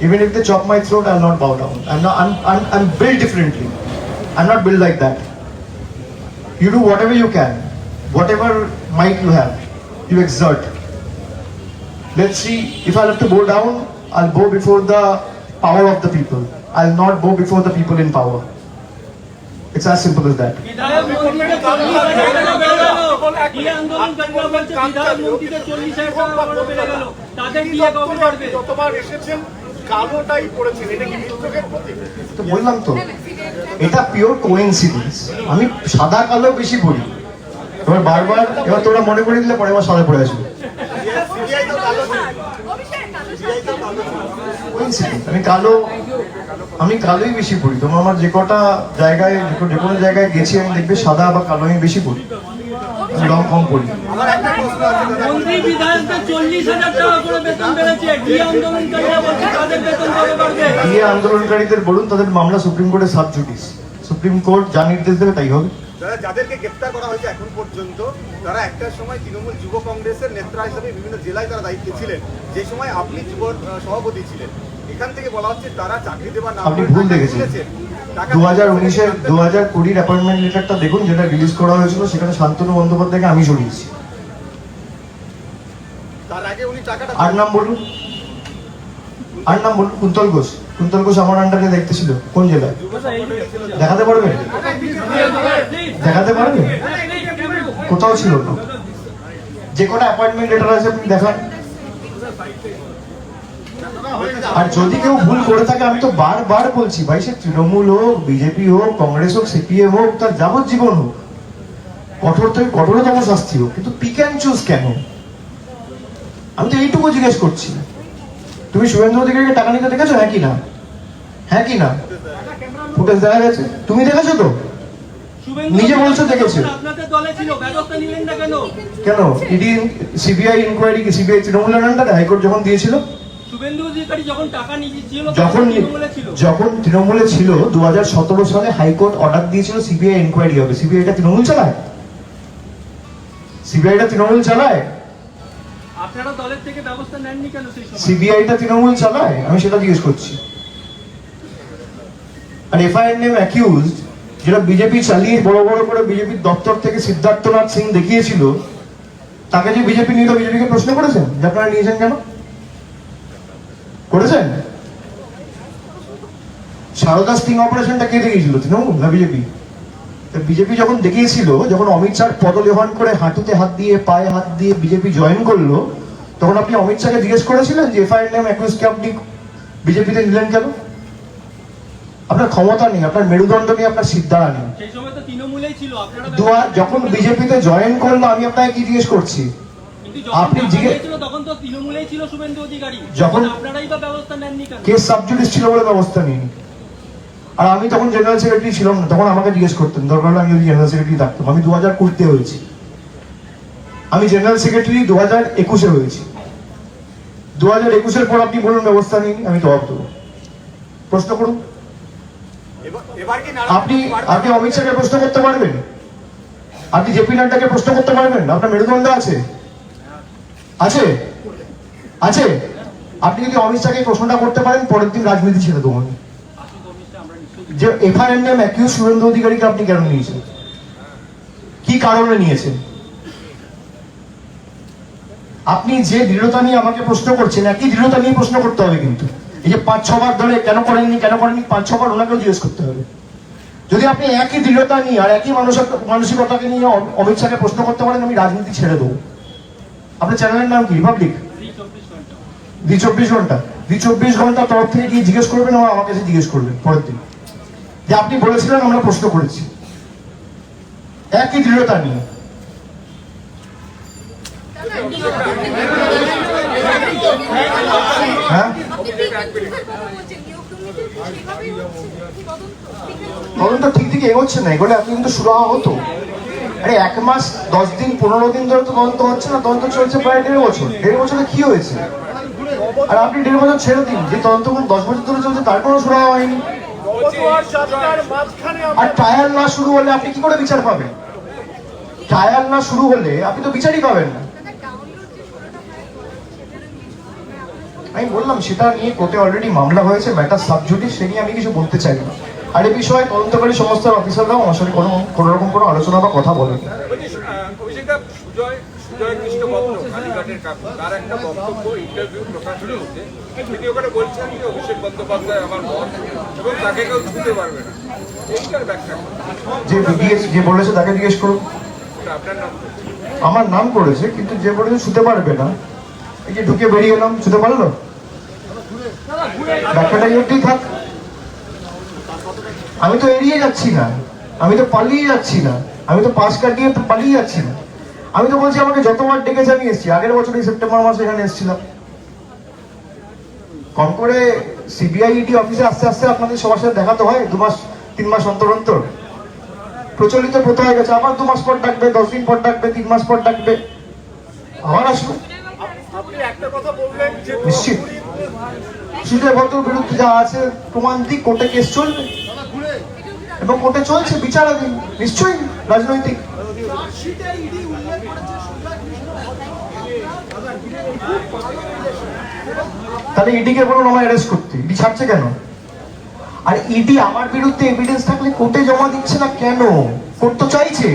Even if they chop my throat, I will not bow down. I'm built differently. I'm not built like that. You do whatever you can, whatever might you have, you exert. Let's see, if I have to bow down, I'll bow before the power of the people. I'll not bow before the people in power. It's as simple as that. বিধায়ক মন্ত্রীকে 40,000 টাকা বেড়ে গেল। কি আন্দোলনকারীরা বলছে বিধায়ক মন্ত্রীকে 40,000 টাকা করে বেড়ে গেল। তাদের দিয়ে কবে করবে? যতবার এসেছেন কালোটাই পড়েছেন, এটা কি বিদ্রোহের প্রতীক? তো বললাম তো, এটা পিওর কোইন্সিডেন্স। আমি সাদা কালো বেশি পড়ি, এবার তোরা মনে করে দিলে পরে আবার সাদা পড়ে আসবে। আমি কালোই বেশি পড়ি। তোমার আমার যে কটা জায়গায়, যে কোনো জায়গায় গেছি আমি দেখবে সাদা বা কালো আমি বেশি পড়ি, আমি রং কম পড়ি। মন্ত্রী বিধায়কদের 40,000 টাকা করে বেতন বেড়েছে। ডিএ আন্দোলনকারীরা বলছে তাদের বেতন কবে বাড়বে? ডিএ আন্দোলনকারীদের বলুন তাদের মামলা সুপ্রিম কোর্টে সাব জুডিস, সুপ্রিম কোর্ট যা নির্দেশ দেবে তাই হবে। যাদেরকে গ্রেপ্তার করা হয়েছে এখন পর্যন্ত, তারা একটা সময় তৃণমূল যুব কংগ্রেসের নেতা হিসেবে বিভিন্ন জেলায় তারা দায়িত্বে ছিলেন, যে সময় আপনি যুব সভাপতি ছিলেন। এখান থেকে বলা হচ্ছে তারা চাকরি দেওয়ার নাম আপনি ভুল দেখেছেন। 2019-এর 2020-র অ্যাপয়েন্টমেন্ট লেটারটা দেখুন, যেটা রিলিজ করা হয়েছিল, সেখানে শান্তনু বন্দ্যোপাধ্যায়কে আমি সরিয়েছি। তার আগে উনি টাকাটা আর নাম বলুন, কুন্তল ঘোষ। কুন্তল ঘোষ আমার আন্ডারে দেখতেছিল কোন জেলায়? দেখাতে পারবে? দেখাতে পারবে? কোথাও ছিল না। যে কোনো অ্যাপয়েন্টমেন্ট লেটার আছে আপনি দেখান। আর যদি কেউ ভুল করে থাকে, আমি তো বারবার বলছি ভাই, সে তৃণমূল হোক, বিজেপি হোক, কংগ্রেস হোক, সিপিএম হোক, তার যাবজ্জীবন হোক, কঠোরতম শাস্তি হোক, কিন্তু পিক অ্যান্ড চুজ কেন? আমি তো এইটুকু জিজ্ঞেস করছি। তুমি শুভেন্দু অধিকারীকে টাকা নিতে দেখেছো? হ্যাঁ কি না? হ্যাঁ কি না? ফুটেজ দেখা গেছে, তুমি দেখেছো তো? নিজে বলছো দেখেছো। আপনাদের দলে ছিল, ব্যবস্থা নিলেন না কেন? কেন ইডি সিবিআই ইনকোয়ারি কি সিবিআই তৃণমূলের আন্ডারে হাইকোর্ট যখন দিয়েছিল? শুভেন্দু অধিকারী যখন টাকা নিয়েছিল যখন তৃণমূলে ছিল 2017 সালে হাইকোর্ট অর্ডার দিয়েছিল সিবিআই ইনকোয়ারি হবে। সিবিআইটা তৃণমূল চালায়? সিবিআইটা তৃণমূল চালায়? আপনারা দলের থেকে ব্যবস্থা নেননি কেন সেই সময়? সিবিআইটা তৃণমূল চালায়? আমি সেটা জিজ্ঞেস করছি। আর এফআইআর নেম অ্যাকিউজড, যেটা বিজেপি চালিয়ে বড় বড় করে বিজেপির দপ্তর থেকে সিদ্ধার্থনাথ সিং দেখিয়েছিল, তাকে যে বিজেপি নিল, বিজেপিকে প্রশ্ন করেছেন যে আপনারা নিয়েছেন কেন? করেছেন? সারদা স্টিং অপারেশনটা কে দেখিয়েছিল, তৃণমূল না বিজেপি? বিজেপি যখন দেখিয়েছিল, যখন অমিত শাহ পদলেহন করে হাঁটুতে হাত দিয়ে পায়ে হাত দিয়ে বিজেপি জয়েন করলো, তখন আপনি অমিত শাহকে জিজ্ঞেস করেছিলেন যে এফআইআর নেম অ্যাকিউজকে আপনি বিজেপিতে নিলেন কেন? আপনার ক্ষমতা নেই, আপনার মেরুদণ্ড নেই, আপনার সিদ্ধারা নেই। সেই সময় তো তৃণমূলেই ছিল আপনারা। যখন বিজেপিতে জয়েন করলো, আমি আপনাকে কি জিজ্ঞেস করছি? আপনি তখন তো তৃণমূলেই ছিল শুভেন্দু অধিকারী, যখন আপনারাই বা ব্যবস্থা নেননি কেন? কেস সাবজুডিস ছিল বলে ব্যবস্থা নেই। আর আমি তখন জেনারেল সেক্রেটারি ছিলাম না, তখন আমাকে জিজ্ঞেস করতেন, দরকার হলে আমি যদি জেনারেল সেক্রেটারি থাকতাম। আমি 2020 হয়েছি, আমি জেনারেল সেক্রেটারি 2021 হয়েছি। 2021 পর আপনি বলুন ব্যবস্থা নেই, আমি জবাব দেবো। প্রশ্ন করুন। এবার কি আপনি অমিত শাহকে প্রশ্ন করতে পারবেন? আপনি জেপি নাড্ডাকে প্রশ্ন করতে পারবেন? আপনার মেরুদণ্ড আছে? আছে? আছে? আপনি যদি অমিত শাহকে প্রশ্নটা করতে পারেন, পরের দিন রাজনীতি ছেড়ে দেবো আমি। যে এফআইআর নেম অ্যাকিউজ শুভেন্দু অধিকারীকে আপনি কেন নিয়েছেন? কি কারণে নিয়েছেন? আপনি যে দৃঢ়তা নিয়ে আমাকে প্রশ্ন করছেন, একই দৃঢ়তা নিয়ে প্রশ্ন করতে হবে। কিন্তু এই যে 5-6 বার ধরে কেন করেননি 5-6 বার ওনাকেও জিজ্ঞেস করতে হবে। যদি আপনি একই দৃঢ়তা নিয়ে আর একই মানসিকতাকে নিয়ে অমিত শাহকে প্রশ্ন করতে পারেন, আমি রাজনীতি ছেড়ে দেবো। আপনার চ্যানেলের নাম কি? রিপাবলিক? দি 24 ঘন্টা। দি 24 ঘন্টা তরফ থেকে গিয়ে জিজ্ঞেস করবেন, এবং আমাকে এসে জিজ্ঞেস করবেন পরের দিন যে আপনি বলেছিলেন, আমরা প্রশ্ন করেছি, একই দৃঢ়তা নিয়ে। হ্যাঁ, তদন্ত ঠিক দিকে এগোচ্ছে না, এগুলো এতদিন তো শুরু হওয়া হতো। আরে 1 মাস 10 দিন 15 দিন ধরে তো তদন্ত হচ্ছে না, তদন্ত চলছে প্রায় 1.5 বছর। 1.5 বছরে কি হয়েছে? আর আপনি 1.5 বছর ছেড়ে দিন, যে তদন্ত 10 বছর ধরে চলছে তার কোনো শুরু হয়নি। আর ট্রায়াল না শুরু হলে আপনি কি করে বিচার পাবেন? ট্রায়াল না শুরু হলে আপনি তো বিচারই পাবেন না। আমি বললাম সেটা নিয়ে কোর্টে অলরেডি মামলা হয়েছে, ম্যাটার সাবজুডিস, সে নিয়ে আমি কিছু বলতে চাই না। আর এই বিষয়ে তদন্তকারী সমস্ত অফিসাররাও আমার সাথে কোনো রকম কোনো আলোচনা বা কথা বলেন। সুজয় কৃষ্ণ বক্ত কালীঘাটের কাকু, তার একটা বক্তব্য ইন্টারভিউ প্রকাশনে হচ্ছে, তিনি ওখানে বলছেন যে অভিষেক বন্দ্যোপাধ্যায় আমার বস এবং তাকে কেউ ছুঁতে পারবে না। এইটার ব্যাখ্যা যে বলেছে তাকে জিজ্ঞেস করুন। আপনার নাম? আমার নাম করেছে, কিন্তু যে বলেছে ছুতে পারবে না, এই যে ঢুকে বেরিয়ে এলাম, ছুতে পারলো? ব্যাখ্যাটাই অবধি থাক। আমি তো এড়িয়ে যাচ্ছি না, আমি তো পালিয়ে যাচ্ছি না, আমি তো পাশ কাটিয়ে পালিয়ে যাচ্ছি না। আমি তো বলছি আমাকে যতবার ডেকেছে আমি এসেছি। আগের বছরই সেপ্টেম্বর মাসে এখানে এসেছিলাম। কম করে সিবিআই ইডি অফিসে আস্তে আস্তে আপনাদের সবার সাথে দেখা তো হয় 2 মাস 3 মাস অন্তর অন্তর। প্রচলিত প্রথা হয়ে গেছে, আবার 2 মাস পর ডাকবে, 10 দিন পর ডাকবে, 3 মাস পর ডাকবে, আবার আসবে। আপনি একটা কথা বললেন যে নিশ্চিত সুজয় ভদ্রের বিরুদ্ধে যা আছে প্রমাণ দিক, কোর্টে কেস চলবে এবং কোর্টে চলছে, বিচারাধীন, নিশ্চয়ই রাজনৈতিক। তাহলে ইডিকে বলুন আমায় অ্যারেস্ট করতে, ইডি ছাড়ছে কেন? আর ইডি আমার বিরুদ্ধে এভিডেন্স থাকলে কোর্টে জমা দিচ্ছে না কেন? কোর্ট তো চাইছে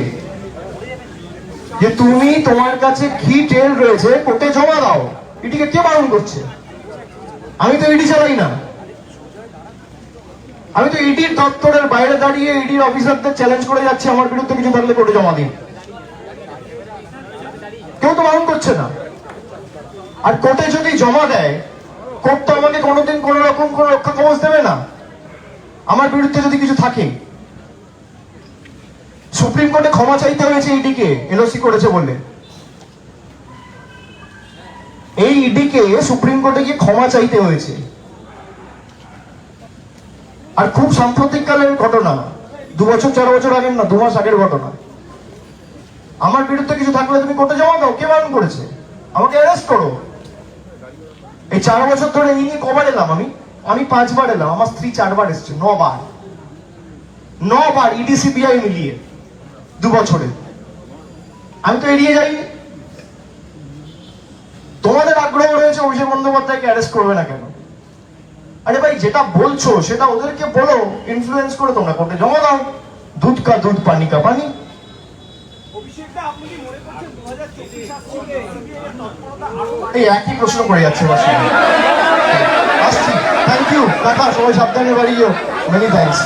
যে তুমি, তোমার কাছে কি টেল রয়েছে কোর্টে জমা দাও। ইডিকে কে বারণ করছে? আমি তো ইডি চালাই না। আমি তো ইডির দপ্তরের বাইরে দাঁড়িয়ে ইডির অফিসারদের চ্যালেঞ্জ করে যাচ্ছি, আমার বিরুদ্ধে কিছু থাকলে কোর্টে জমা দিন। কেউ তো বারণ করছে না। আর কোর্টে যদি জমা দেয়, কোর্ট তো আমাকে কোনোদিন কোন রকম কোন রক্ষা কবচ দেবে না আমার বিরুদ্ধে যদি কিছু থাকে। সুপ্রিম কোর্টে ক্ষমা চাইতে হয়েছে ইডিকে, এলওসি করেছে বলে। এই ইডিকে সুপ্রিম কোর্টে গিয়ে ক্ষমা চাইতে হয়েছে। আর খুব সাম্প্রতিককালের ঘটনা, 2 বছর 4 বছর আগের না, 2 মাস আগের ঘটনা। আমার বিরুদ্ধে কিছু থাকলে তুমি কোর্টে জমা দাও, কে বারণ করেছে? আমাকে অ্যারেস্ট করো। এই 4 বছর ধরে এই নিয়ে কবার এলাম আমি 5 বার এলাম, আমার স্ত্রী 4 বার এসছে, 9 বার ইডি সিবিআই মিলিয়ে 2 বছরে। আমি তো এড়িয়ে যাইনি। তোমাদের আগ্রহ রয়েছে অভিষেক বন্দ্যোপাধ্যায়কে অ্যারেস্ট করবে না কেন? আরে ভাই, যেটা বলছো সেটা ওদেরকে বলো, ইনফ্লুয়েন্স করে তোমরা কোর্টে জমা দাও। দুধ কা দুধ, পানি কা পানি। অভিষেকটা আপনি কি মনে করছেন 2024 আসছে সিবিআই এর তৎপরতা আরো এই একই প্রশ্ন করে যাচ্ছে আমার সঙ্গে। আসছি, থ্যাংক ইউ, টাটা, সবাই সাবধানে বাড়ি যাও। Many thanks.